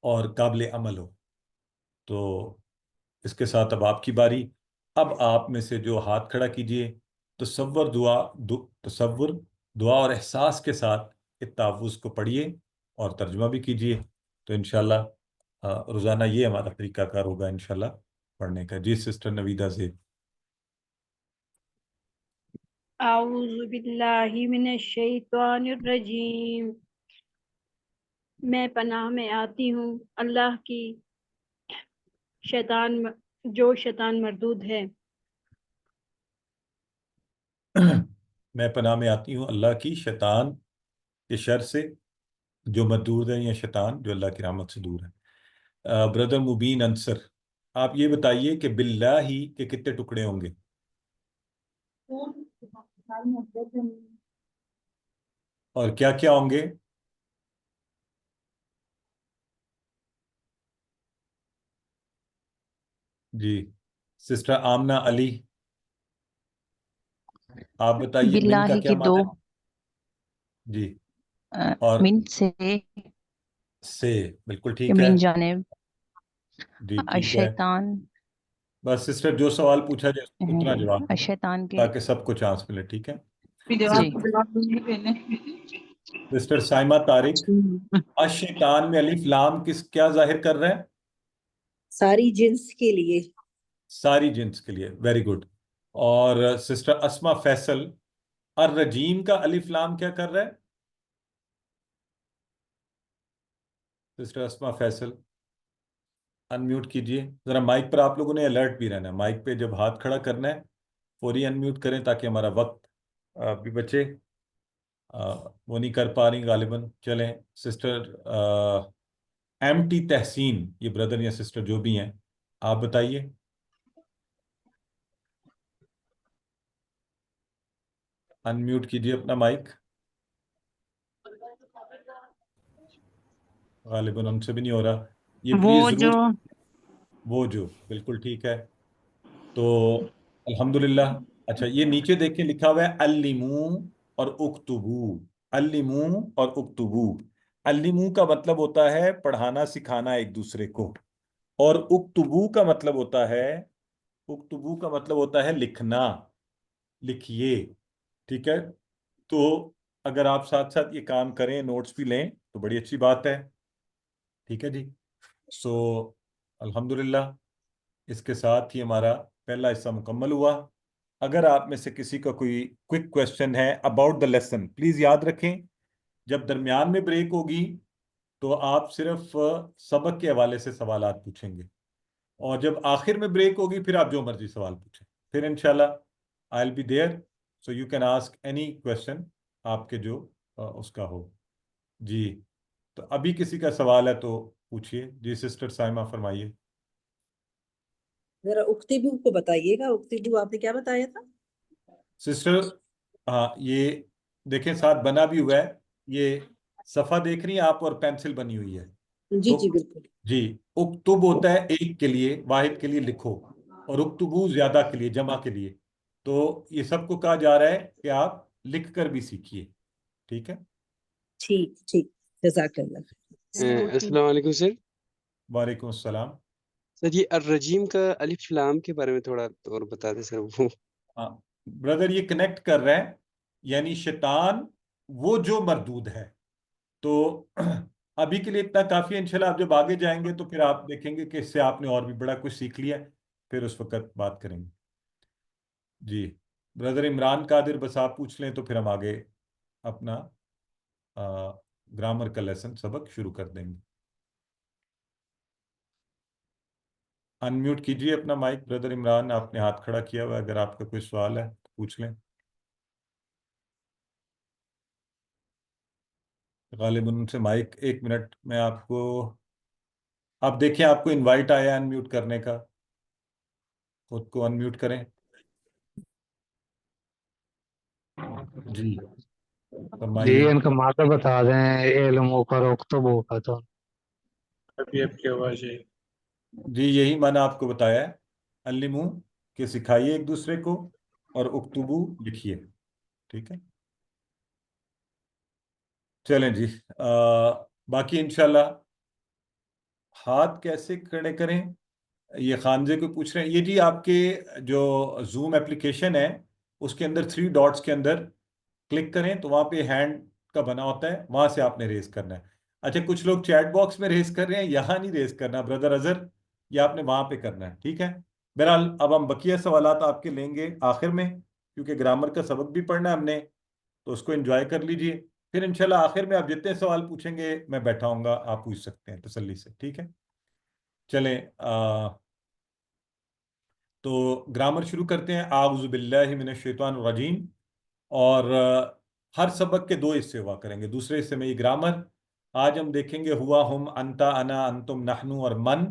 [SPEAKER 1] اور قابل عمل ہو. تو اس کے ساتھ اب آپ کی باری. اب آپ میں سے جو ہاتھ کھڑا کیجئے, تصور, دعا اور احساس کے ساتھ اس تعوذ کو پڑھیے اور ترجمہ بھی کیجئے. تو انشاءاللہ روزانہ یہ ہمارا طریقہ کار ہوگا انشاءاللہ پڑھنے کا. جی سسٹر نویدہ زید.
[SPEAKER 4] اعوذ باللہ من الشیطان الرجیم. میں پناہ میں آتی ہوں اللہ کی شیطان مردود ہے.
[SPEAKER 1] میں پناہ میں آتی ہوں اللہ کی شیطان کے شر سے جو مردود ہے, یا شیطان جو اللہ کی رحمت سے دور ہے. بردر مبین انصر, آپ یہ بتائیے کہ باللہ کے کتنے ٹکڑے ہوں گے؟ اور کیا کیا ہوں گے؟ جی سسٹر آمنہ علی, آپ بتائیے من کا
[SPEAKER 5] باللہ
[SPEAKER 1] کیا
[SPEAKER 5] کی دو,
[SPEAKER 1] معنی ہے؟ جی, اور
[SPEAKER 5] من سے
[SPEAKER 1] بالکل ٹھیک ہے.
[SPEAKER 5] من جانب,
[SPEAKER 1] جی ٹھیک ہے.
[SPEAKER 5] الشیطان,
[SPEAKER 1] بس سسٹر جو سوال پوچھا جائے اس کو اتنا جواب دیں
[SPEAKER 5] الشیطان کے,
[SPEAKER 1] تاکہ سب کو چانس ملے. ٹھیک ہے.
[SPEAKER 5] جی.
[SPEAKER 1] سسٹر سائمہ طارق, الشیطان میں الف لام کیا ظاہر کر رہا ہے؟
[SPEAKER 6] ساری جنس کے لیے.
[SPEAKER 1] ساری جنس کے لیے, ویری گڈ. اور سسٹر اسما فیصل, الرجیم کا الف لام کیا کر رہا ہے؟ سسٹر اسما فیصل انمیوٹ کیجئے ذرا. مائک پر آپ لوگوں نے الرٹ بھی رہنا ہے, مائک پہ جب ہاتھ کھڑا کرنا ہے فوری انمیوٹ کریں تاکہ ہمارا وقت بھی بچے. وہ نہیں کر پا رہی غالباً. چلیں سسٹر MT तहसीन, ये ब्रदर या सिस्टर जो भी हैं, आप बताइए। अनम्यूट कीजिए अपना माइक। गालिबन उनसे भी नहीं हो रहा। ये प्लीज जरूर, वो जो बिल्कुल ठीक है। तो अल्हम्दुलिल्लाह। अच्छा, ये नीचे देखिए लिखा हुआ है अल्लिमू और उक्तुबू। अल्लिमू और उक्तुबू। अल्लिमू का मतलब होता है पढ़ाना सिखाना एक दूसरे को, और उक्तुबू का मतलब होता है, उक्तुबू का मतलब होता है लिखना, लिखिए। ठीक है। तो अगर आप साथ साथ ये काम करें, नोट्स भी लें, तो बड़ी अच्छी बात है। ठीक है जी। सो अल्हम्दुलिल्लाह, इसके साथ ही हमारा पहला हिस्सा मुकम्मल हुआ। अगर आप में से किसी का कोई क्विक क्वेश्चन है अबाउट द लेसन, प्लीज याद रखें, जब दरमियान में ब्रेक होगी तो आप सिर्फ सबक के हवाले से सवालात पूछेंगे, और जब आखिर में ब्रेक होगी फिर आप जो मर्जी सवाल पूछें। फिर इंशाल्लाह I will be there, so you can ask any question आपके जो उसका हो। जी, तो अभी किसी का सवाल है तो पूछिए। जी सिस्टर साइमा फरमाइए।
[SPEAKER 6] जरा उक्तिबू को बताइएगा, उक्तिबू आपने क्या बताया था?
[SPEAKER 1] सिस्टर, हाँ ये देखें साथ बना भी हुआ है, ये सफ़ा देख रही हैं आप, और पेंसिल बनी हुई है।
[SPEAKER 6] जी
[SPEAKER 1] तो
[SPEAKER 6] जी बिल्कुल।
[SPEAKER 1] जी, उक्तुब होता है एक के लिए, वाहिद के लिए लिखो, और उक्तुबू ज्यादा के लिए, जमा के लिए। तो ये सबको कहा जा रहा है कि आप लिख कर भी सीखिए। ठीक है।
[SPEAKER 6] ठीक ठीक, जज़ाकल्लाह।
[SPEAKER 7] अस्सलाम वालेकुम सर।
[SPEAKER 1] वालेकुम अस्सलाम।
[SPEAKER 7] सर ये अर्रजीम का अलिफ लाम के बारे में थोड़ा और बता दें सर वो।
[SPEAKER 1] हाँ ब्रदर, ये कनेक्ट कर रहे हैं, यानी शैतान वो जो मरदूद है। तो अभी के लिए इतना काफी है। इंशाल्लाह आप जब आगे जाएंगे तो फिर आप देखेंगे कि इससे आपने और भी बड़ा कुछ सीख लिया है, फिर उस वक्त बात करेंगे। जी ब्रदर इमरान कादिर, बस आप पूछ लें तो फिर हम आगे अपना ग्रामर का लेसन सबक शुरू कर देंगे। अनम्यूट कीजिए अपना माइक ब्रदर इमरान, आपने हाथ खड़ा किया हुआ है, अगर आपका कोई सवाल है तो पूछ लें। गालिबन उनसे माइक, 1 मिनट में आपको, आप देखें आपको इनवाइट आया अनम्यूट करने का, खुद को अनम्यूट करें। जी
[SPEAKER 8] जी
[SPEAKER 1] फरमाइए।
[SPEAKER 8] इनका माता बता दें इल्म का रोकतब होगा तो।
[SPEAKER 9] अभी आपकी आवाज है।
[SPEAKER 1] जी यही मैंने आपको बताया है, अल्लिमू के सिखाइए एक दूसरे को, और उक्तुबू लिखिए। ठीक है। चलें जी, बाकी इंशाल्लाह हाथ कैसे खड़े करें, ये खानजे को पूछ रहे हैं। ये जी आपके जो जूम एप्लीकेशन है उसके अंदर 3 डॉट्स के अंदर क्लिक करें तो वहाँ पे हैंड का बना होता है, वहाँ से आपने रेज करना है। अच्छा, कुछ लोग चैट बॉक्स में रेज कर रहे हैं, यहाँ नहीं रेज करना ब्रदर अजहर, ये आपने वहाँ पे करना है। ठीक है। बहरहाल अब हम बकिया सवालात आपके लेंगे आखिर में, क्योंकि ग्रामर का सबक भी पढ़ना है हमने, तो उसको एंजॉय कर लीजिए। फिर इंशाल्लाह आखिर में आप जितने सवाल पूछेंगे मैं बैठा हूँगा, आप पूछ सकते हैं तसल्ली से। ठीक है। चलें, तो ग्रामर शुरू करते हैं। आऊज़ु बिल्लाहि मिनश शैतानिर रजीम। और हर सबक के 2 हिस्से हुआ करेंगे, दूसरे हिस्से में ये ग्रामर। आज हम देखेंगे हुआ, हम, अंता, अना, अंतुम, नहनु और मन।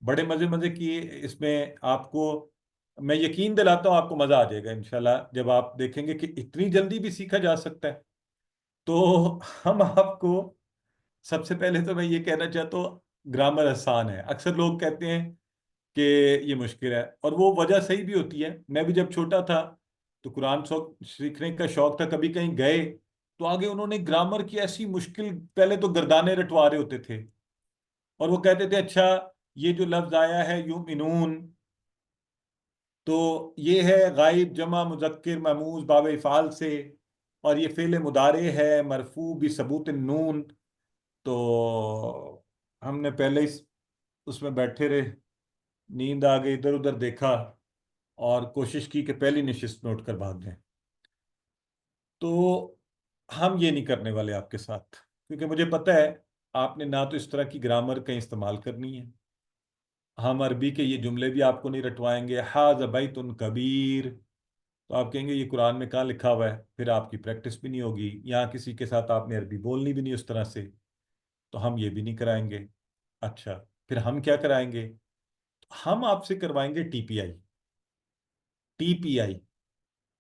[SPEAKER 1] बड़े मज़े मज़े की इसमें आपको, मैं यकीन दिलाता हूँ आपको मज़ा आ जाएगा इंशाल्लाह, जब आप देखेंगे कि इतनी जल्दी भी सीखा जा सकता है। तो हम आपको, सबसे पहले तो मैं ये कहना चाहता हूँ ग्रामर आसान है। अक्सर लोग कहते हैं कि ये मुश्किल है, और वो वजह सही भी होती है। मैं भी जब छोटा था तो कुरान सीखने का शौक था, कभी कहीं गए तो आगे उन्होंने ग्रामर की ऐसी मुश्किल, पहले तो गर्दाने रटवा रहे होते थे, और वो कहते थे अच्छा ये जो लफ्ज आया है युमिनून, तो ये है गायब जमा मुजक्किर महमूज बाब इफ़ाल से, और ये फ़ेल मुदारे है मरफू भी सबूत नून। तो हमने पहले ही उसमें बैठे रहे, नींद आ गई, इधर उधर देखा, और कोशिश की कि पहली नशिस्त में उठकर भाग जाए। तो हम ये नहीं करने वाले आपके साथ, क्योंकि मुझे पता है आपने ना तो इस तरह की ग्रामर कहीं इस्तेमाल करनी है। हम अरबी के ये जुमले भी आपको नहीं रटवाएंगे, हाज़ बैतुन कबीर, तो आप कहेंगे ये कुरान में कहाँ लिखा हुआ है, फिर आपकी प्रैक्टिस भी नहीं होगी, यहाँ किसी के साथ आपने अरबी बोलनी भी नहीं उस तरह से, तो हम ये भी नहीं कराएंगे। अच्छा, फिर हम क्या कराएंगे? हम आपसे करवाएंगे टीपीआई। टीपीआई,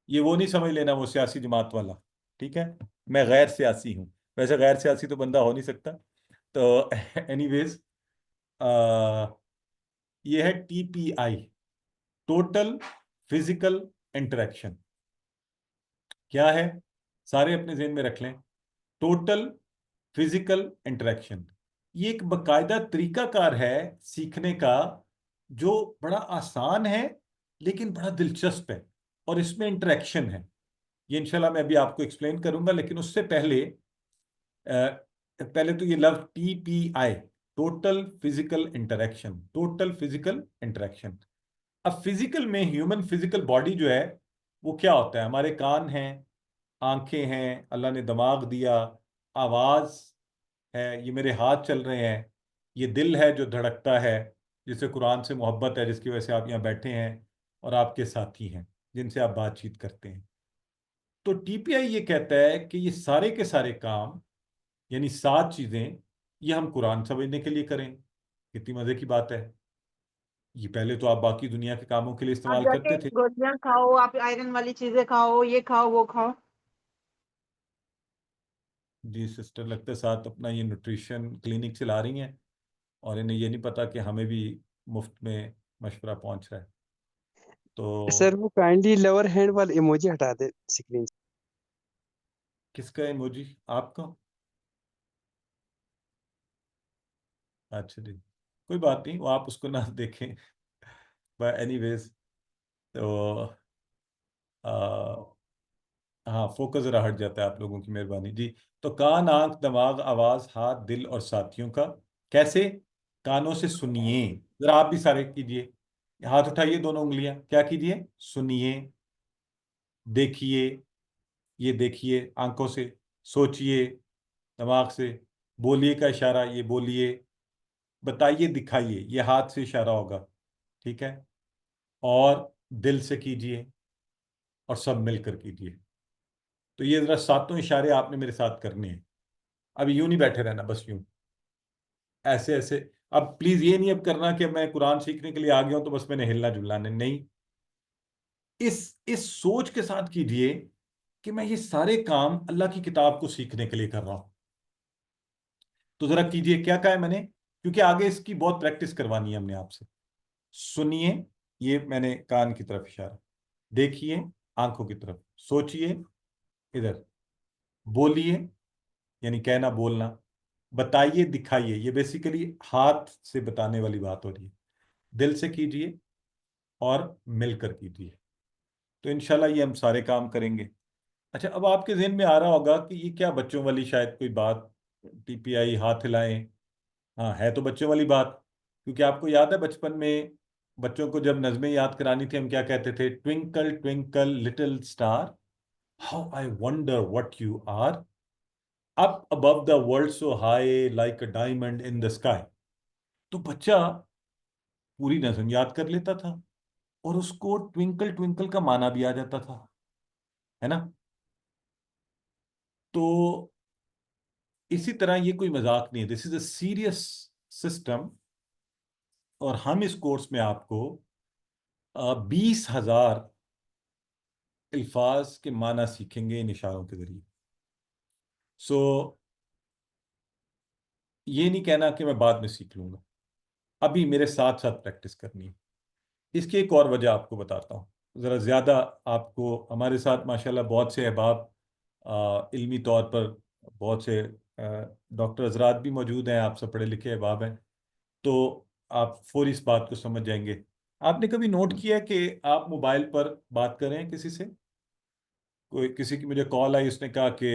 [SPEAKER 1] ये वो नहीं समझ लेना वो सियासी जमात वाला, ठीक है? मैं गैर सियासी हूँ, वैसे गैर सियासी तो बंदा हो नहीं सकता। तो एनीवेज, ये है टीपीआई, टोटल फिजिकल इंटरेक्शन। क्या है? सारे अपने ज़हन में रख लें। टोटल फिजिकल इंटरेक्शन, ये एक बाकायदा तरीकाकार है सीखने का, जो बड़ा आसान है लेकिन बड़ा दिलचस्प है, और इसमें इंटरेक्शन है। ये इंशाल्लाह मैं अभी आपको एक्सप्लेन करूंगा, लेकिन उससे पहले पहले तो ये लफ्ज TPI, total physical interaction, total physical interaction. अब फिजिकल में ह्यूमन फिजिकल बॉडी जो है वो क्या होता है? हमारे कान हैं, आंखें हैं, अल्लाह ने दिमाग दिया, आवाज़ है, ये मेरे हाथ चल रहे हैं, ये दिल है जो धड़कता है, जिसे कुरान से मोहब्बत है, जिसकी वजह से आप यहाँ बैठे हैं, और आपके साथी हैं जिनसे आप बातचीत करते हैं। तो टीपीआई ये कहता है कि ये सारे के सारे काम, यानी 7 चीज़ें, ये हम कुरान समझने के लिए करें। कितनी मज़े की बात है। ये पहले तो आप बाकी दुनिया के कामों के लिए
[SPEAKER 5] आप
[SPEAKER 1] इस्तेमाल
[SPEAKER 5] जाके
[SPEAKER 1] करते थे।
[SPEAKER 5] गोलियां खाओ, आप आयरन वाली चीजें खाओ, ये खाओ वो खाओ।
[SPEAKER 1] जी सिस्टर, लगता है साथ अपना ये न्यूट्रिशन क्लिनिक चला रही हैं, और इन्हें ये नहीं पता कि हमें भी मुफ्त में मशवरा पहुंच रहा है। तो
[SPEAKER 7] सर वो काइंडली लोअर हैंड वाला इमोजी हटा दे स्क्रीन से।
[SPEAKER 1] किसका इमोजी? आपका? अच्छा जी, कोई बात नहीं, वो आप उसको ना देखें। बट एनीवेज, तो हाँ, फोकस जरा हट जाता है, आप लोगों की मेहरबानी जी। तो कान, आंख, दिमाग, आवाज, हाथ, दिल और साथियों का। कैसे? कानों से सुनिए। जरा आप भी सारे कीजिए, हाथ उठाइए, दोनों उंगलियां, क्या कीजिए? सुनिए, देखिए, ये देखिए आंखों से, सोचिए दिमाग से, बोलिए का इशारा, ये बोलिए, बताइए, दिखाइए, ये हाथ से इशारा होगा, ठीक है? और दिल से कीजिए, और सब मिलकर कीजिए। तो ये जरा 7 इशारे आपने मेरे साथ करने हैं। अब यूं नहीं बैठे रहना, बस यूं, ऐसे ऐसे। अब प्लीज ये नहीं अब करना कि मैं कुरान सीखने के लिए आ गया हूं तो बस मैंने हिलना जुलना नहीं। इस सोच के साथ कीजिए कि मैं ये सारे काम अल्लाह की किताब को सीखने के लिए कर रहा हूं। तो जरा कीजिए, क्या कहा है मैंने, क्योंकि आगे इसकी बहुत प्रैक्टिस करवानी है हमने आपसे। सुनिए, ये मैंने कान की तरफ इशारा, देखिए आंखों की तरफ, सोचिए इधर, बोलिए यानी कहना बोलना, बताइए दिखाइए, ये बेसिकली हाथ से बताने वाली बात हो रही है, दिल से कीजिए और मिलकर कीजिए। तो इंशाल्लाह ये हम सारे काम करेंगे। अच्छा, अब आपके जहन में आ रहा होगा कि ये क्या बच्चों वाली शायद कोई बात, टीपीआई, हाथ हिलाएं। हाँ, है तो बच्चों वाली बात, क्योंकि आपको याद है बचपन में बच्चों को जब नज़में याद करानी थी हम क्या कहते थे? Twinkle twinkle little star, how I wonder what you are, up above the world so high like a diamond in the sky. तो बच्चा पूरी नज़म याद कर लेता था, और उसको ट्विंकल ट्विंकल का माना भी आ जाता था, है ना? तो इसी तरह ये कोई मजाक नहीं है, this is a serious system. और हम इस कोर्स में आपको 20,000 अल्फाज के माना सीखेंगे इन इशारों के जरिए। सो ये नहीं कहना कि मैं बाद में सीख लूंगा, अभी मेरे साथ साथ प्रैक्टिस करनी है। इसकी एक और वजह आपको बताता हूँ, ज़रा ज़्यादा आपको, हमारे साथ माशाल्लाह बहुत से अहबाब इल्मी तौर पर, बहुत से डॉक्टर हजरात भी मौजूद हैं, आप सब पढ़े लिखे अहबाब हैं, तो आप फौरी इस बात को समझ जाएंगे। आपने कभी नोट किया है कि आप मोबाइल पर बात कर रहे हैं किसी से, कोई किसी की मुझे कॉल आई, उसने कहा कि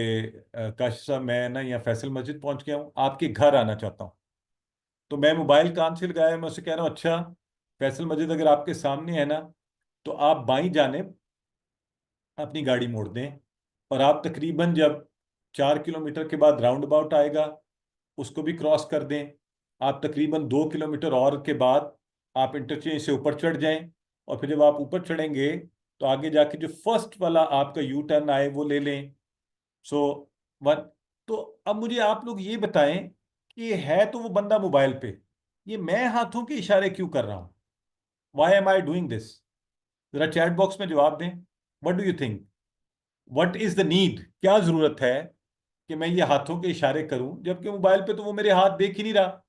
[SPEAKER 1] काशिफ साहब मैं ना यहाँ फैसल मस्जिद पहुँच गया हूँ, आपके घर आना चाहता हूँ। तो मैं मोबाइल कान से लगाया, मैं उससे कह रहा हूँ अच्छा, फैसल मस्जिद अगर आपके सामने है ना, तो आप बाईं जानिब अपनी गाड़ी मोड़ दें, और आप तकरीबन जब 4 किलोमीटर के बाद राउंड अबाउट आएगा उसको भी क्रॉस कर दें। आप तकरीबन 2 किलोमीटर और के बाद आप इंटरचेंज से ऊपर चढ़ जाएं, और फिर जब आप ऊपर चढ़ेंगे तो आगे जाके जो फर्स्ट वाला आपका यू टर्न आए वो ले लें। So one. तो अब मुझे आप लोग ये बताएं कि है तो वो बंदा मोबाइल पे, ये मैं हाथों के इशारे क्यों कर रहा हूं? Why am I doing this? जरा चैट बॉक्स में जवाब दें. What do you think? What is the need? क्या जरूरत है कि मैं ये हाथों के इशारे करूं, जबकि मोबाइल पे तो वो मेरे हाथ देख ही नहीं रहा,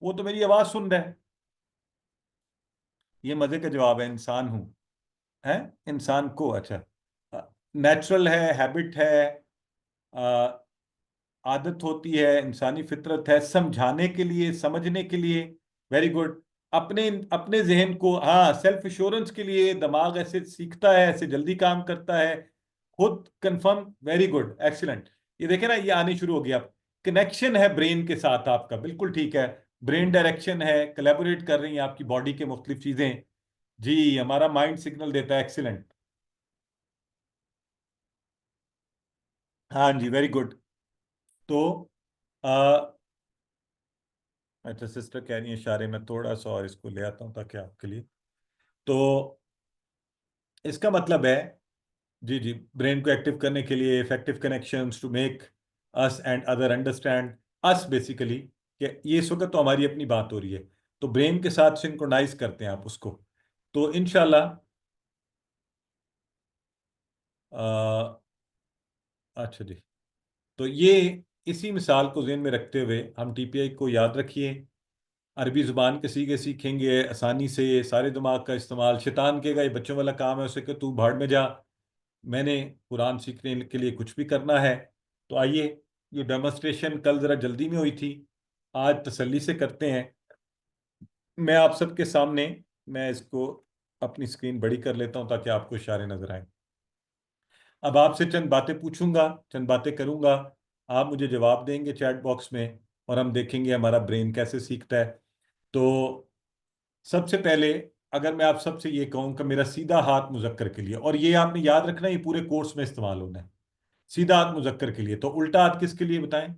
[SPEAKER 1] वो तो मेरी आवाज सुन रहा है. ये मजे का जवाब है, इंसान हूं. है इंसान को, अच्छा, नेचुरल है, हैबिट है, आदत होती है, इंसानी फितरत है, समझाने के लिए, समझने के लिए. Very good. अपने अपने जहन को, हाँ, सेल्फ एश्योरेंस के लिए दिमाग ऐसे सीखता है, ऐसे जल्दी काम करता है, खुद कंफर्म. Very good, excellent. ये देखे ना, ये आनी शुरू हो गया. कनेक्शन है ब्रेन के साथ आपका, बिल्कुल ठीक है. ब्रेन डायरेक्शन है, कोलैबोरेट कर रही हैं आपकी बॉडी के मुख्तलिफ चीजें. जी, हमारा माइंड सिग्नल देता है. एक्सीलेंट. हाँ जी, वेरी गुड. तो अच्छा, सिस्टर कह रही है इशारे में थोड़ा सा और इसको ले आता हूं ताकि आपके लिए. तो इसका मतलब है, जी जी, ब्रेन को एक्टिव करने के लिए, effective connections to make us and other understand us, basically, कि ये इस वक्त तो हमारी अपनी बात हो रही है, तो ब्रेन के साथ सिंक्रोनाइज करते हैं आप उसको. तो इंशाल्लाह, अच्छा जी, तो ये इसी मिसाल को ज़हन में रखते हुए हम टीपीआई को याद रखिए. अरबी ज़ुबान के सीखे सीखेंगे आसानी से, सारे दिमाग का इस्तेमाल. शैतान कहेगा ये बच्चों वाला काम है, उसे कि तू भाड़ में जा, मैंने कुरान सीखने के लिए कुछ भी करना है. तो आइए, ये डेमोन्स्ट्रेशन कल ज़रा जल्दी में हुई थी, आज तसल्ली से करते हैं. मैं आप सबके सामने, मैं इसको अपनी स्क्रीन बड़ी कर लेता हूं ताकि आपको इशारे नजर आए. अब आपसे चंद बातें पूछूंगा, चंद बातें करूंगा, आप मुझे जवाब देंगे चैट बॉक्स में, और हम देखेंगे हमारा ब्रेन कैसे सीखता है. तो सबसे पहले, अगर मैं आप सबसे ये कहूं कि मेरा सीधा हाथ मुजक्कर के लिए, और ये आपने याद रखना, ये पूरे कोर्स में इस्तेमाल होना है, सीधा हाथ मुजक्कर के लिए, तो उल्टा हाथ किसके लिए बताएं?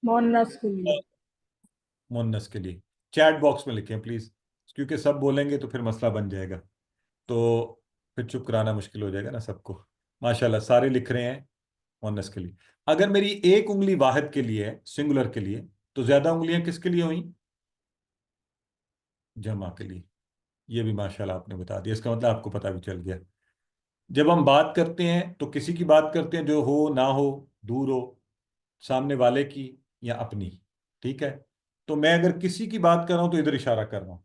[SPEAKER 4] मोनस के लिए।
[SPEAKER 1] मुन्नस के लिए. चैट बॉक्स में लिखें प्लीज, क्योंकि सब बोलेंगे तो फिर मसला बन जाएगा, तो फिर चुप कराना मुश्किल हो जाएगा ना सबको. माशाल्लाह सारे लिख रहे हैं मुन्नस के लिए. अगर मेरी एक उंगली वाहिद के लिए है, सिंगुलर के लिए, तो ज्यादा उंगलियां किसके लिए हुई? जमा के लिए. ये भी माशाल्लाह आपने बता दिया, इसका मतलब आपको पता भी चल गया. जब हम बात करते हैं तो किसी की बात करते हैं जो हो ना हो, दूर हो, सामने वाले की या अपनी. ठीक है, तो मैं अगर किसी की बात कर रहा हूं तो इधर इशारा कर रहा हूं,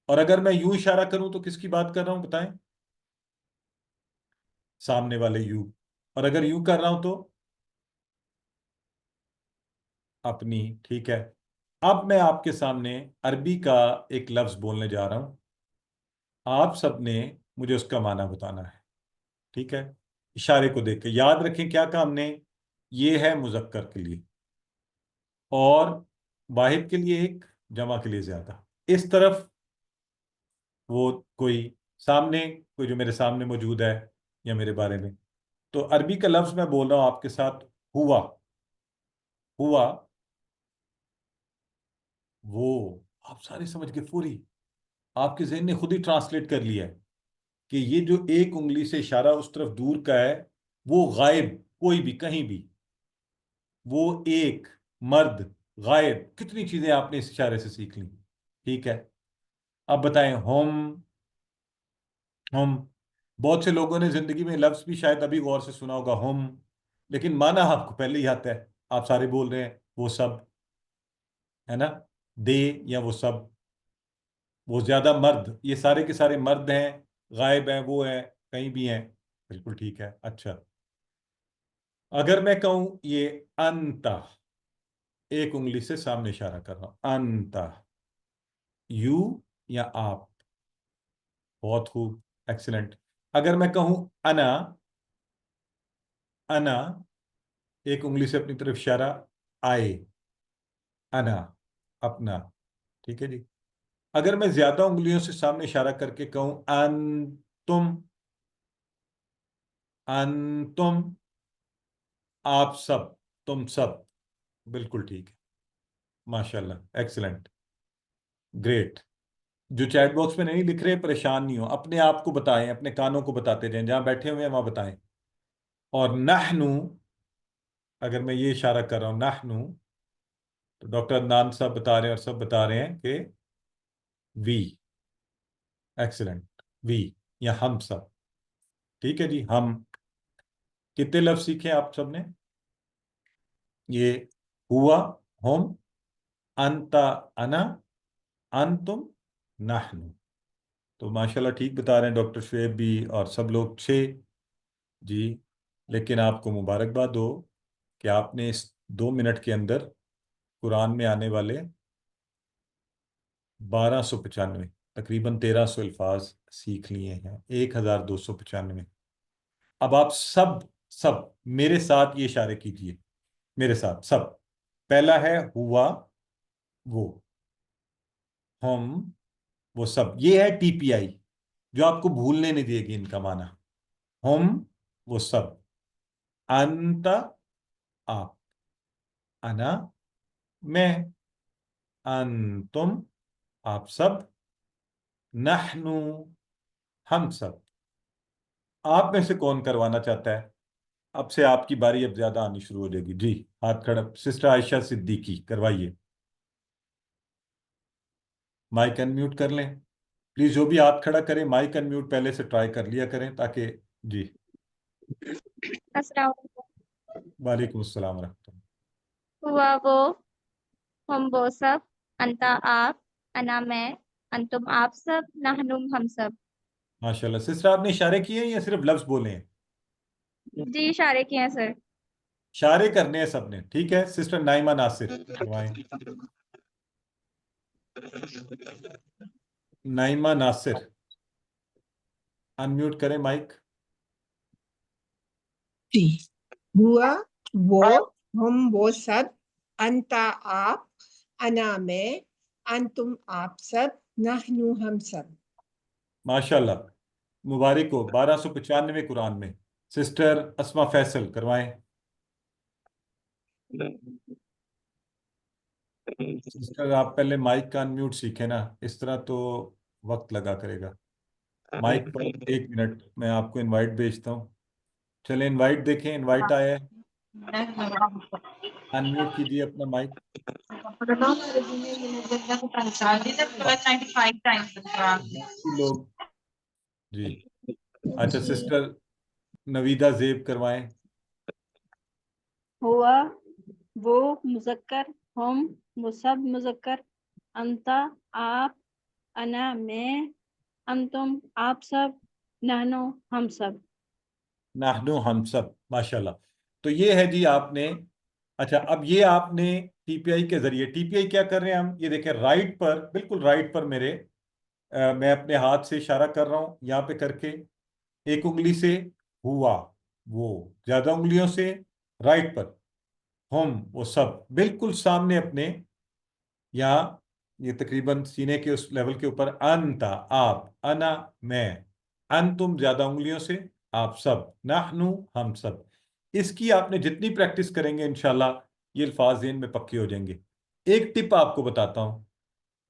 [SPEAKER 1] और अगर मैं यूं इशारा करूं तो किसकी बात कर रहा हूं बताएं? सामने वाले यूं. और अगर यूं कर रहा हूं तो अपनी. ठीक है, अब मैं आपके सामने अरबी का एक लफ्ज बोलने जा रहा हूं, आप सबने मुझे उसका माना बताना है. ठीक है, इशारे को देख के याद रखें क्या कहा हमने, ये है मुजक्कर के लिए, और वाहिद के लिए एक, जमा के लिए ज्यादा. इस तरफ वो कोई सामने, कोई जो मेरे सामने मौजूद है, या मेरे बारे में. तो अरबी का लफ्ज मैं बोल रहा हूं आपके साथ, हुआ. हुआ, वो. आप सारे समझ के पूरी, आपके जहन ने खुद ही ट्रांसलेट कर लिया है कि ये जो एक उंगली से इशारा उस तरफ दूर का है, वो गायब, कोई भी कहीं भी, वो एक, मर्द, गायब. कितनी चीजें आपने इस इशारे से सीख ली. ठीक है, अब बताएं. हम बहुत से लोगों ने जिंदगी में लफ्ज भी शायद अभी गौर से सुना होगा, हम, लेकिन माना आपको पहले ही आता है. आप सारे बोल रहे हैं वो सब, है ना, दे या वो सब, वो ज्यादा, मर्द, ये सारे के सारे मर्द हैं, गायब हैं, वो हैं, कहीं भी हैं. बिल्कुल ठीक है. अच्छा, अगर मैं कहूं ये अंता, एक उंगली से सामने इशारा कर रहा हूं, अंता, यू या आप. बहुत खूब, एक्सीलेंट. अगर मैं कहूं अना, अना, एक उंगली से अपनी तरफ इशारा, आए, अना, अपना. ठीक है जी. अगर मैं ज्यादा उंगलियों से सामने इशारा करके कहूं तुम, तुम, आप सब, तुम सब. बिल्कुल ठीक है, माशाल्लाह, एक्सीलेंट, ग्रेट. जो चैट बॉक्स में नहीं लिख रहे, परेशान नहीं हो, अपने आप को बताएं, अपने कानों को बताते जाएं, जहां बैठे हुए हैं वहां बताएं. और नहनु, अगर मैं ये इशारा कर रहा हूं नहनु, تو ڈاکٹر عدنان صاحب بتا رہے ہیں اور سب بتا رہے ہیں کہ وی، ایکسلنٹ، وی یا ہم سب. ٹھیک ہے جی. ہم کتنے لفظ سیکھے آپ سب نے؟ یہ ہوا، ہم، انتا، انا، انتم، نحن. تو ماشاءاللہ ٹھیک بتا رہے ہیں ڈاکٹر شعیب بھی اور سب لوگ 6 جی. لیکن آپ کو مبارکباد ہو کہ آپ نے اس 2 منٹ کے اندر قرآن میں آنے والے 1295 تقریباً 1300 الفاظ سیکھ لیے ہیں. 1295. اب آپ سب میرے ساتھ یہ اشارے کیجئے، میرے ساتھ سب. پہلا ہے ہوا، وہ، ہم، وہ سب. یہ ہے ٹی پی آئی جو آپ کو بھولنے نہیں دے گی ان کا معنی. ہم، وہ سب. انت، آپ. انا، میں. انتم، آپ سب. نحن، ہم سب. آپ میں سے کون کروانا چاہتا ہے؟ اب سے آپ کی باری اب زیادہ آنی شروع ہو جائے گی. جی ہاتھ کھڑا. سسٹر عائشہ صدیقی کروائیے. مائک انمیوٹ کر لیں پلیز. جو بھی ہاتھ کھڑا کریں مائک انمیوٹ پہلے سے ٹرائی کر لیا کریں تاکہ جی.
[SPEAKER 10] السلام علیکم.
[SPEAKER 1] وعلیکم السلام ورحمۃ اللہ.
[SPEAKER 10] ہوا وہ، ہم وہ سب، انتا آپ، انا میں، انتم آپ سب، نحنم ہم سب.
[SPEAKER 1] ماشاء اللہ. سسٹر آپ نے اشارے کیے ہیں یا صرف لفظ بولے ہیں؟
[SPEAKER 10] جی اشارے کیے ہیں سر.
[SPEAKER 1] اشارے کرنے ہیں سب نے. ٹھیک ہے. سسٹر نائمہ ناصر کروائیں. نائمہ ناصر انمیوٹ کریں مائک.
[SPEAKER 11] جی. ہوا وہ، ہم وہ سب، انتا آپ، انا میں، انتم آپ سب، نحنو ہم سب.
[SPEAKER 1] ماشاءاللہ مبارک ہو. 1295 قرآن میں. سسٹر اسما فیصل کروائیں. سسٹر آپ پہلے مائک کا انمیوٹ سیکھیں نا، اس طرح تو وقت لگا کرے گا. مائک پر 1 منٹ میں آپ کو انوائٹ بھیجتا ہوں. چلیں انوائٹ دیکھیں. انوائٹ آیا ہے. انمیوٹ کیجیے اپنا مائک. لوگ جی. اچھا سسٹر نویدہ زیب کروائیں.
[SPEAKER 4] ہوا وہ مذکر، ہم وہ سب مذکر، انتا آپ، انا میں، انتم آپ سب، نحنو ہم سب.
[SPEAKER 1] نحنو ہم سب. ماشاءاللہ. تو یہ ہے جی آپ نے. اچھا اب یہ آپ نے ٹی پی آئی کے ذریعے. ٹی پی آئی کیا کر رہے ہیں ہم؟ یہ دیکھیں رائٹ پر، بالکل رائٹ پر میرے میں اپنے ہاتھ سے اشارہ کر رہا ہوں یہاں پہ کر کے. ایک انگلی سے ہوا وہ، زیادہ انگلیوں سے رائٹ پر. ہم وہ سب بالکل سامنے اپنے یہاں، یہ تقریباً سینے کے اس لیول کے اوپر. انتا آپ، انا میں، انتم زیادہ انگلیوں سے، آپ سب، نحنو ہم سب. اس کی آپ نے جتنی پریکٹس کریں گے انشاءاللہ یہ الفاظ ذہن میں پکے ہو جائیں گے. ایک ٹپ آپ کو بتاتا ہوں.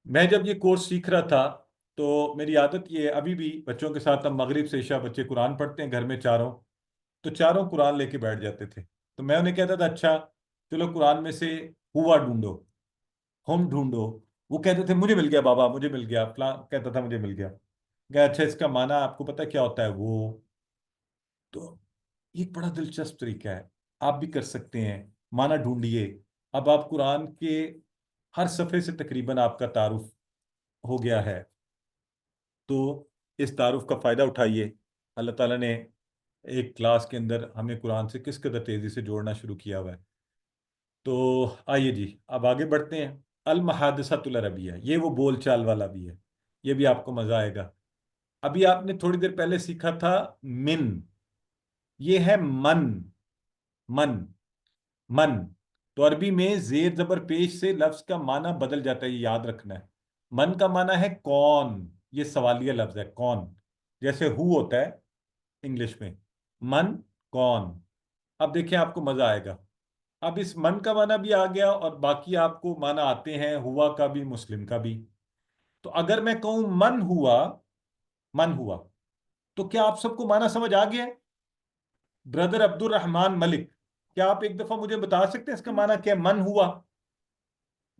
[SPEAKER 1] میں جب یہ کورس سیکھ رہا تھا تو میری عادت یہ ہے، ابھی بھی بچوں کے ساتھ ہم مغرب سے عشاء بچے قرآن پڑھتے ہیں گھر میں چاروں، تو چاروں قرآن لے کے بیٹھ جاتے تھے. تو میں انہیں کہتا تھا اچھا چلو قرآن میں سے ہوا ڈھونڈو، ہم ڈھونڈو. وہ کہتے تھے مجھے مل گیا بابا، مجھے مل گیا. فلاں کہتا تھا مجھے مل گیا. کہ اچھا اس کا معنی آپ کو پتہ کیا ہوتا ہے؟ وہ. تو ایک بڑا دلچسپ طریقہ ہے، آپ بھی کر سکتے ہیں. معنی ڈھونڈیے. اب آپ قرآن کے ہر صفحے سے تقریباً آپ کا تعارف ہو گیا ہے، تو اس تعارف کا فائدہ اٹھائیے. اللہ تعالیٰ نے ایک کلاس کے اندر ہمیں قرآن سے کس قدر تیزی سے جوڑنا شروع کیا ہوا ہے. تو آئیے جی اب آگے بڑھتے ہیں. المحادثۃ العربیہ، یہ وہ بول چال والا بھی ہے، یہ بھی آپ کو مزہ آئے گا. ابھی آپ نے تھوڑی دیر پہلے سیکھا تھا من، یہ ہے من. من، من. تو عربی میں زیر زبر پیش سے لفظ کا معنی بدل جاتا ہے، یہ یاد رکھنا ہے. من کا معنی ہے کون، یہ سوالیہ لفظ ہے کون، جیسے ہو ہوتا ہے انگلش میں. من کون. اب دیکھیں آپ کو مزہ آئے گا. اب اس من کا معنی بھی آ گیا اور باقی آپ کو معنی آتے ہیں ہوا کا بھی، مسلم کا بھی. تو اگر میں کہوں من ہوا، من ہوا، تو کیا آپ سب کو معنی سمجھ آ گیا ہے؟ بردر عبد الرحمان ملک، کیا آپ ایک دفعہ مجھے بتا سکتے ہیں اس کا معنی کیا ہے؟ من ہوا.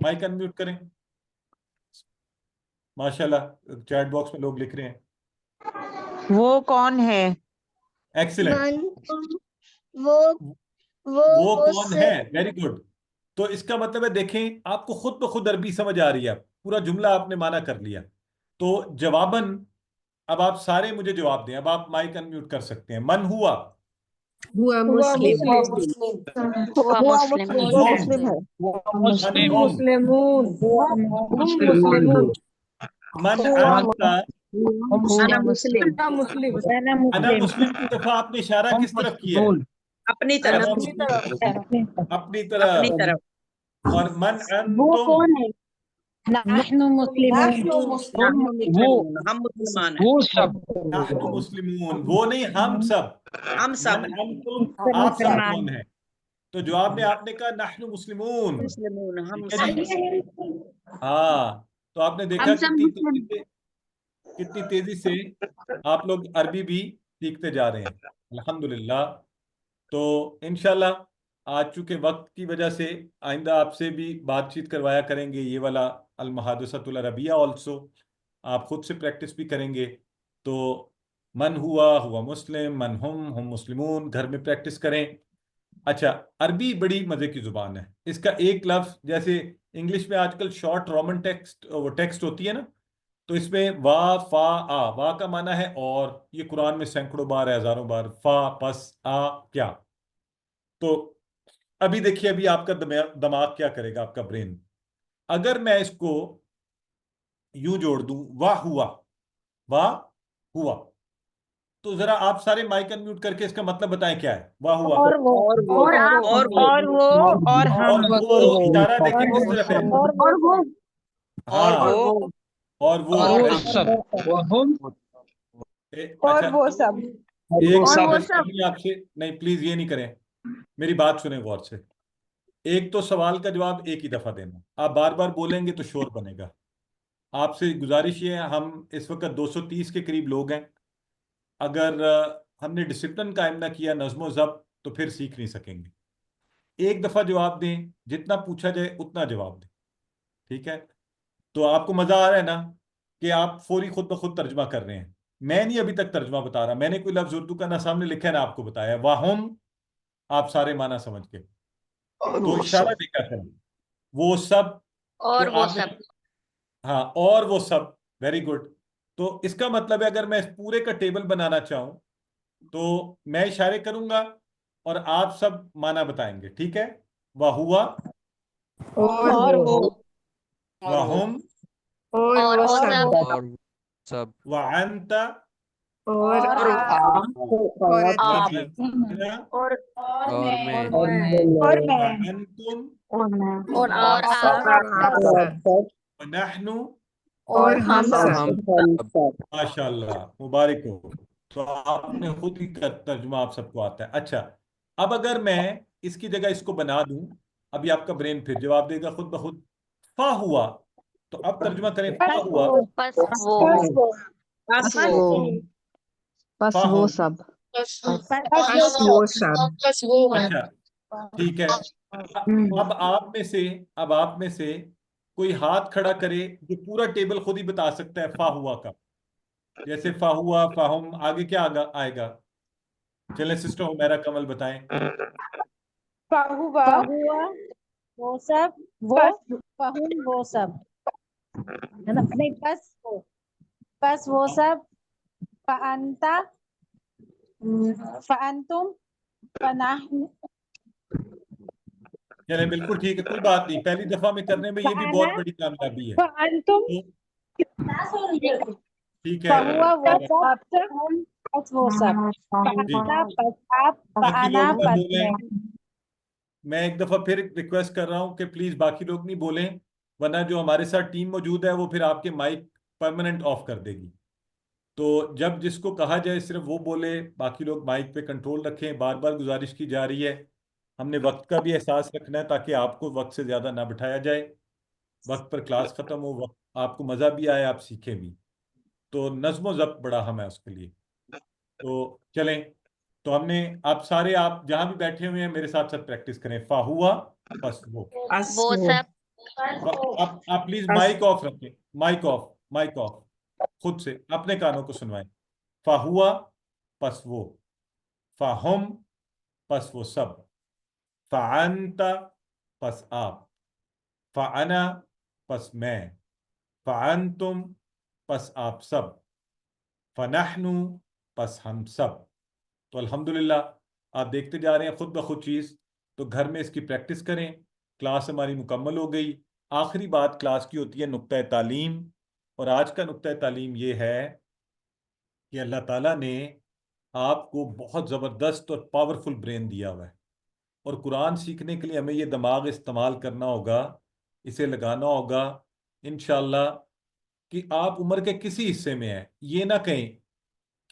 [SPEAKER 1] माइक अनम्यूट करें। माशाल्लाह चैट बॉक्स में लोग लिख रहे हैं।
[SPEAKER 5] वो कौन है?
[SPEAKER 1] एक्सीलेंट। वो कौन है, वेरी गुड। तो इसका मतलब है देखें, आपको खुद ब खुद अरबी समझ आ रही है, पूरा जुमला आपने माना कर लिया। तो जवाबन अब आप सारे मुझे जवाब दें। अब आप माइक अनम्यूट कर सकते हैं। मन हुआ,
[SPEAKER 11] हुआ मुस्लिम
[SPEAKER 10] हुआ मुस्लिम
[SPEAKER 1] मुस्लिम
[SPEAKER 3] है।
[SPEAKER 1] मन अंता,
[SPEAKER 10] अना मुस्लिम
[SPEAKER 1] अना मुस्लिम की दफा आपने इशारा किस तरफ किया है?
[SPEAKER 6] अपनी
[SPEAKER 1] अना
[SPEAKER 6] तरफ
[SPEAKER 1] मुस्लिम, अपनी
[SPEAKER 6] अपनी
[SPEAKER 1] तरफ।
[SPEAKER 6] तरफ
[SPEAKER 1] और मन अंतुम,
[SPEAKER 4] है? नहनु मुस्लिमून।
[SPEAKER 6] हम मुसलमान हैं।
[SPEAKER 8] वो सब
[SPEAKER 1] नाहनु मुस्लिमून, वो नहीं हम सब।
[SPEAKER 6] हम सब
[SPEAKER 1] मन अंतुम, आप सब कौन है? तो जवाब में आपने कहा नाहनु मुस्लिमून।
[SPEAKER 6] मुस्लिमून, हम
[SPEAKER 1] ठीक है जी। हाँ, तो आपने देखा
[SPEAKER 10] हम सब
[SPEAKER 1] कितनी तेजी से आप लोग अरबी भी सीखते जा रहे हैं, अल्हम्दुलिल्लाह। तो इंशाल्लाह आज चूंकि वक्त की वजह से आइंदा आपसे भी बातचीत करवाया करेंगे, ये वाला अल मुहादसतुल अरबिया ऑल्सो आप खुद से प्रैक्टिस भी करेंगे। तो मन हुआ मुस्लिम, मन हम मुस्लिमून, घर में प्रैक्टिस करें। अच्छा, अरबी बड़ी मजे की जुबान है। इसका एक लफ्ज, जैसे इंग्लिश में आजकल शॉर्ट रोमन टेक्स्ट वो टेक्स्ट होती है ना, तो इसमें वा फा आ, वा का माना है और, ये कुरान में सैकड़ों बार है, हजारों बार, फा पस आ क्या। तो अभी देखिए, अभी आपका दिमाग क्या करेगा, आपका ब्रेन। अगर मैं इसको यूं जोड़ दूं, वाह हुआ, तो जरा आप सारे माइक अनम्यूट करके इसका मतलब बताएं क्या है वाह हुआ।
[SPEAKER 6] और वो
[SPEAKER 5] और वो और हम।
[SPEAKER 1] और वो इशारा देखें किस तरफ है।
[SPEAKER 4] और वो
[SPEAKER 1] हाँ, और वो
[SPEAKER 8] और
[SPEAKER 1] very good।
[SPEAKER 8] सब वो हम
[SPEAKER 1] अच्छा,
[SPEAKER 5] वो सब।
[SPEAKER 1] एक
[SPEAKER 8] वो सब
[SPEAKER 1] रिक्वेस्ट करनी है आपसे, नहीं प्लीज ये नहीं करें, मेरी बात सुने गौर से। एक तो सवाल का जवाब एक ही दफा देना, आप बार बार बोलेंगे तो शोर बनेगा। आपसे गुजारिश ये है, हम इस वक्त 230 के करीब लोग हैं, अगर हमने डिसिप्लिन कायम ना किया, नज़्म ज़ब्त, तो फिर सीख नहीं सकेंगे। एक दफा जवाब दें, जितना पूछा जाए उतना जवाब दें, ठीक है। तो आपको मजा आ रहा है ना कि आप फौरी खुद ब खुद तर्जमा कर रहे हैं। मैं नहीं अभी तक तर्जमा बता रहा, मैंने कोई लफ्ज उर्दू का ना सामने लिखा है ना आपको बताया। वाहुम आप सारे माना समझ के, तो इशारा देखा करें, वो सब।
[SPEAKER 10] और
[SPEAKER 1] तो
[SPEAKER 10] वो
[SPEAKER 1] आपने,
[SPEAKER 10] सब
[SPEAKER 1] हाँ, और वो सब, वेरी गुड। तो इसका मतलब है अगर मैं इस पूरे का टेबल बनाना चाहूं तो मैं इशारे करूंगा और आप सब माना बताएंगे, ठीक है। वह हुआ,
[SPEAKER 11] और वो
[SPEAKER 1] वहुम,
[SPEAKER 11] और
[SPEAKER 10] और
[SPEAKER 11] वो
[SPEAKER 10] वो
[SPEAKER 11] सब
[SPEAKER 10] सब
[SPEAKER 7] सब
[SPEAKER 1] वह अंता,
[SPEAKER 11] और आप और
[SPEAKER 10] आप
[SPEAKER 1] वअना,
[SPEAKER 4] और
[SPEAKER 7] मैं
[SPEAKER 5] और मैं।
[SPEAKER 1] वह अंतुम,
[SPEAKER 10] और आप
[SPEAKER 11] आप सब
[SPEAKER 1] वनहनु,
[SPEAKER 11] और हम
[SPEAKER 7] और
[SPEAKER 11] सब
[SPEAKER 7] हम सब
[SPEAKER 1] माशाल्लाह, मुबारक हो। तो आपने खुद ही का तर्जुमा आप सबको आता है। अच्छा, अब अगर मैं इसकी जगह इसको बना दूं, अभी आपका ब्रेन फिर जवाब देगा खुद ब खुद। फा हुआ, तो अब तर्जुमा करें, फा हुआ,
[SPEAKER 10] बस वो
[SPEAKER 11] बस वो
[SPEAKER 1] फा हुआ।
[SPEAKER 11] वो सब
[SPEAKER 1] अच्छा, ठीक है। अब आप में से कोई हाथ खड़ा करे जो पूरा टेबल खुद ही बता सकता है फा हुआ का। जैसे फा हुआ, फाहुम, आगे क्या आएगा? चले सिस्टर हुमैरा कमल बताएं।
[SPEAKER 5] हुआ
[SPEAKER 4] हुआ वो सब वो फहुम वो सब है ना? नहीं, बस वो सब। फअंता फअंतुम फनहनु
[SPEAKER 1] चले बिल्कुल ठीक है, कोई बात नहीं, पहली दफा में करने में ये भी बहुत बड़ी कामयाबी है।
[SPEAKER 4] फअंतुम
[SPEAKER 1] तो ठीक है,
[SPEAKER 4] फहुआ वो सब बस वो सब।
[SPEAKER 1] जी।
[SPEAKER 4] फअंता बस आप
[SPEAKER 1] बाकी
[SPEAKER 4] फअना
[SPEAKER 1] लोग ना
[SPEAKER 4] बस
[SPEAKER 1] बोलें,
[SPEAKER 4] मैं।
[SPEAKER 1] मैं एक दफा फिर रिक्वेस्ट कर रहा हूं कि प्लीज बाकी लोग नहीं बोलें, वरना जो हमारे साथ टीम मौजूद है वो फिर आपके माइक परमानेंट ऑफ कर देगी। तो जब जिसको कहा जाए सिर्फ वो बोले, बाकी लोग माइक पे कंट्रोल रखें। बार बार गुजारिश की जा रही है, हमने वक्त का भी एहसास रखना है ताकि आपको वक्त से ज़्यादा ना बिठाया जाए, वक्त पर क्लास ख़त्म हो, वक्त आपको मज़ा भी आए, आप सीखें भी। तो नज़्म व ज़ब्त बड़ा अहम है उसके लिए। तो चलें, तो हमने, आप सारे, आप जहाँ भी बैठे हुए हैं मेरे साथ साथ प्रैक्टिस करें। फा हुआ, बस वो
[SPEAKER 10] वो सब
[SPEAKER 1] आप प्लीज माइक ऑफ रखें, माइक ऑफ खुद से अपने कानों को सुनवाएं। फाहुआ पस वो, फाहुम पस वो सब, फाअंता पस आप, फाअना पस मैं, फाअंतुम पस आप सब, फनहनु पस हम सब। तो अल्हम्दुलिल्लाह आप देखते जा रहे हैं खुद ब खुद चीज़। तो घर में इसकी प्रैक्टिस करें। क्लास हमारी मुकम्मल हो गई। आखिरी बात क्लास की होती है नुक्ता तालीम, और आज का नुक्ता तालीम ये है कि अल्लाह ताला ने आपको बहुत ज़बरदस्त और पावरफुल ब्रेन दिया हुआ है, और कुरान सीखने के लिए हमें ये दिमाग इस्तेमाल करना होगा, इसे लगाना होगा इंशाअल्लाह। कि आप उम्र के किसी हिस्से में हैं, ये ना कहें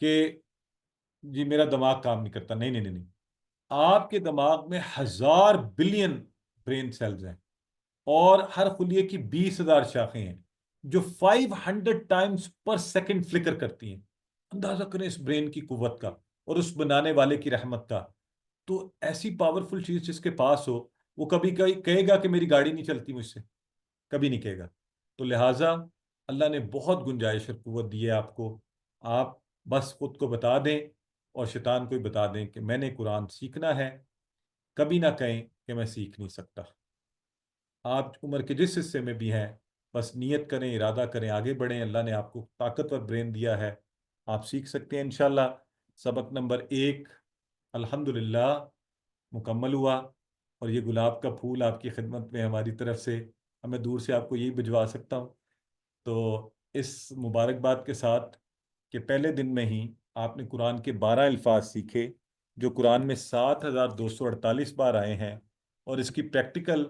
[SPEAKER 1] कि जी मेरा दिमाग काम नहीं करता। नहीं नहीं नहीं नहीं, आपके दिमाग में 1000 बिलियन ब्रेन सेल्स हैं, और हर खुलिये की 20,000 शाखें हैं जो 500 टाइम्स पर सेकंड फ्लिकर करती हैं। अंदाजा करें इस ब्रेन की कुव्वत का और उस बनाने वाले की रहमत का। तो ऐसी पावरफुल चीज जिसके पास हो, वो कभी कहेगा कि मेरी गाड़ी नहीं चलती मुझसे, कभी नहीं कहेगा। तो लिहाजा अल्लाह ने बहुत गुंजाइश और कुव्वत दी है आपको। आप बस खुद को बता दें और शैतान को भी बता दें कि मैंने कुरान सीखना है। कभी ना कहें कि मैं सीख नहीं सकता। आप उम्र के जिस हिस्से में भी हैं, बस नियत करें, इरादा करें, आगे बढ़ें। अल्लाह ने आपको ताकतवर ब्रेन दिया है, आप सीख सकते हैं इंशाल्लाह। सबक नंबर 1 अल्हम्दुलिल्लाह मुकम्मल हुआ, और ये गुलाब का फूल आपकी खिदमत में हमारी तरफ से, मैं दूर से आपको यही भिजवा सकता हूँ। तो इस मुबारकबाद के साथ कि पहले दिन में ही आपने कुरान के 12 अल्फाज सीखे जो कुरान में 7248 बार आए हैं। और इसकी प्रैक्टिकल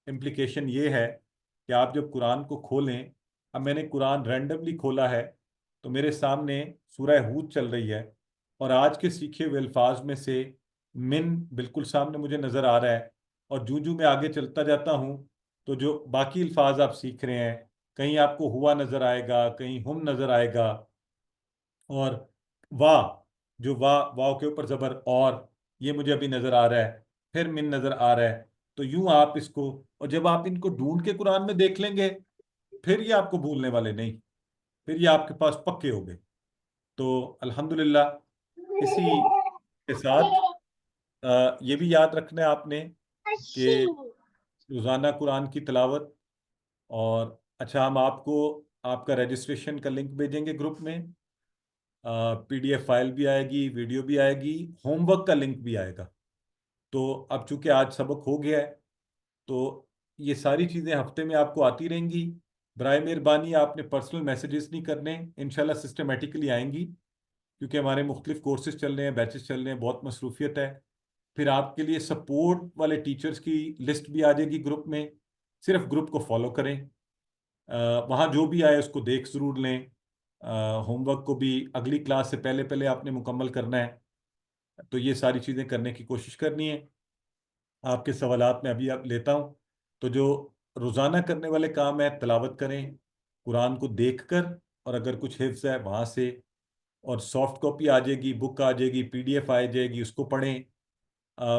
[SPEAKER 1] इम्प्लीकेशन ये है कि आप जब कुरान को खोलें, अब मैंने कुरान रैंडमली खोला है तो मेरे सामने सूरह हूद चल रही है, और आज के सीखे हुए अल्फाज में से मिन बिल्कुल सामने मुझे नज़र आ रहा है। और जूं मैं आगे चलता जाता हूँ तो जो बाकी अल्फाज आप सीख रहे हैं, कहीं आपको हुआ नज़र आएगा, कहीं हम नज़र आएगा, और वाह, जो वाह के ऊपर ज़बर और, ये मुझे अभी नज़र आ रहा है, फिर मिन नज़र आ रहा है। तो यूं आप इसको, और जब आप इनको ढूंढ के कुरान में देख लेंगे, फिर ये आपको भूलने वाले नहीं, फिर ये आपके पास पक्के हो गए। तो अल्हम्दुलिल्लाह इसी के साथ ये भी याद रखना है आपने कि रोज़ाना कुरान की तिलावत। और अच्छा, हम आपको आपका रजिस्ट्रेशन का लिंक भेजेंगे ग्रुप में, PDF फाइल भी आएगी, वीडियो भी आएगी, होमवर्क का लिंक भी आएगा। तो अब चूंकि आज सबक हो गया है, तो ये सारी चीज़ें हफ्ते में आपको आती रहेंगी। बराए मेहरबानी आपने पर्सनल मैसेजेस नहीं करने, इंशाल्लाह सिस्टमेटिकली आएंगी, क्योंकि हमारे मुख्तलिफ कोर्सेज चल रहे हैं, बैचेस चल रहे हैं, बहुत मसरूफियत है। फिर आपके लिए सपोर्ट वाले टीचर्स की लिस्ट भी आ जाएगी ग्रुप में, सिर्फ ग्रुप को फॉलो करें। वहाँ जो भी आए उसको देख ज़रूर लें। होमवर्क को भी अगली क्लास से पहले पहले आपने मुकम्मल करना है। तो ये सारी चीज़ें करने की कोशिश करनी है। आपके सवालात में अभी आप लेता हूँ। तो जो रोज़ाना करने वाले काम है, तिलावत करें कुरान को देखकर, और अगर कुछ हिफ्ज़ है वहाँ से, और सॉफ्ट कॉपी आ जाएगी, बुक आ जाएगी, PDF आ जाएगी, उसको पढ़ें।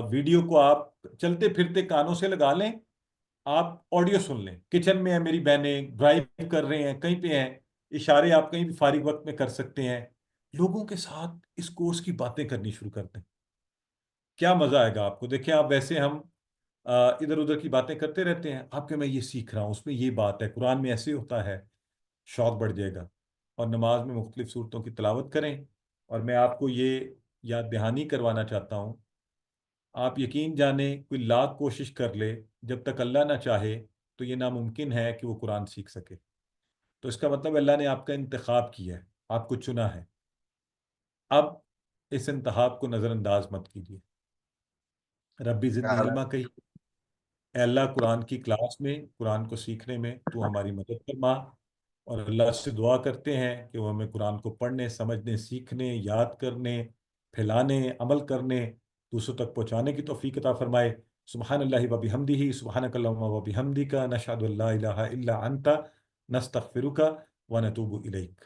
[SPEAKER 1] वीडियो को आप चलते फिरते कानों से लगा लें, आप ऑडियो सुन लें। किचन में है मेरी बहनें, ड्राइव कर रहे हैं, कहीं पे हैं, इशारे आप कहीं भी फारिग वक्त में कर सकते हैं। लोगों के साथ इस कोर्स की बातें करनी शुरू कर दें, क्या मज़ा आएगा आपको। देखिए, आप वैसे हम इधर उधर की बातें करते रहते हैं, आपके मैं ये सीख रहा हूँ, उसमें ये बात है, कुरान में ऐसे होता है, शौक बढ़ जाएगा। और नमाज में मुख्तलिफ सूरतों की तिलावत करें। और मैं आपको ये याद दहानी करवाना चाहता हूँ, आप यकीन जाने कोई लाख कोशिश कर ले, जब तक अल्लाह ना चाहे तो ये नामुमकिन है कि वो कुरान सीख सके। तो इसका मतलब अल्लाह ने आपका इंतखाब किया है, आपको चुना है। अब इस इंतखाब को नज़रअंदाज मत कीजिए। रब्बी ज़िदनी इल्मा कही, ऐ अल्लाह कुरान की क्लास में, कुरान को सीखने में तू हमारी मदद फरमा। और अल्लाह से दुआ करते हैं कि वो हमें कुरान को पढ़ने, समझने, सीखने, याद करने, फैलाने, अमल करने, दूसरों तक पहुँचाने की तौफीक अता फरमाए। सुब्हानल्लाहि व बिहम्दिही, सुब्हानकल्लाहुम्मा व बिहम्दिका, नशहदु अल्ला इलाहा इल्ला अंता, नस्तगफिरुका व नतूबु इलैक।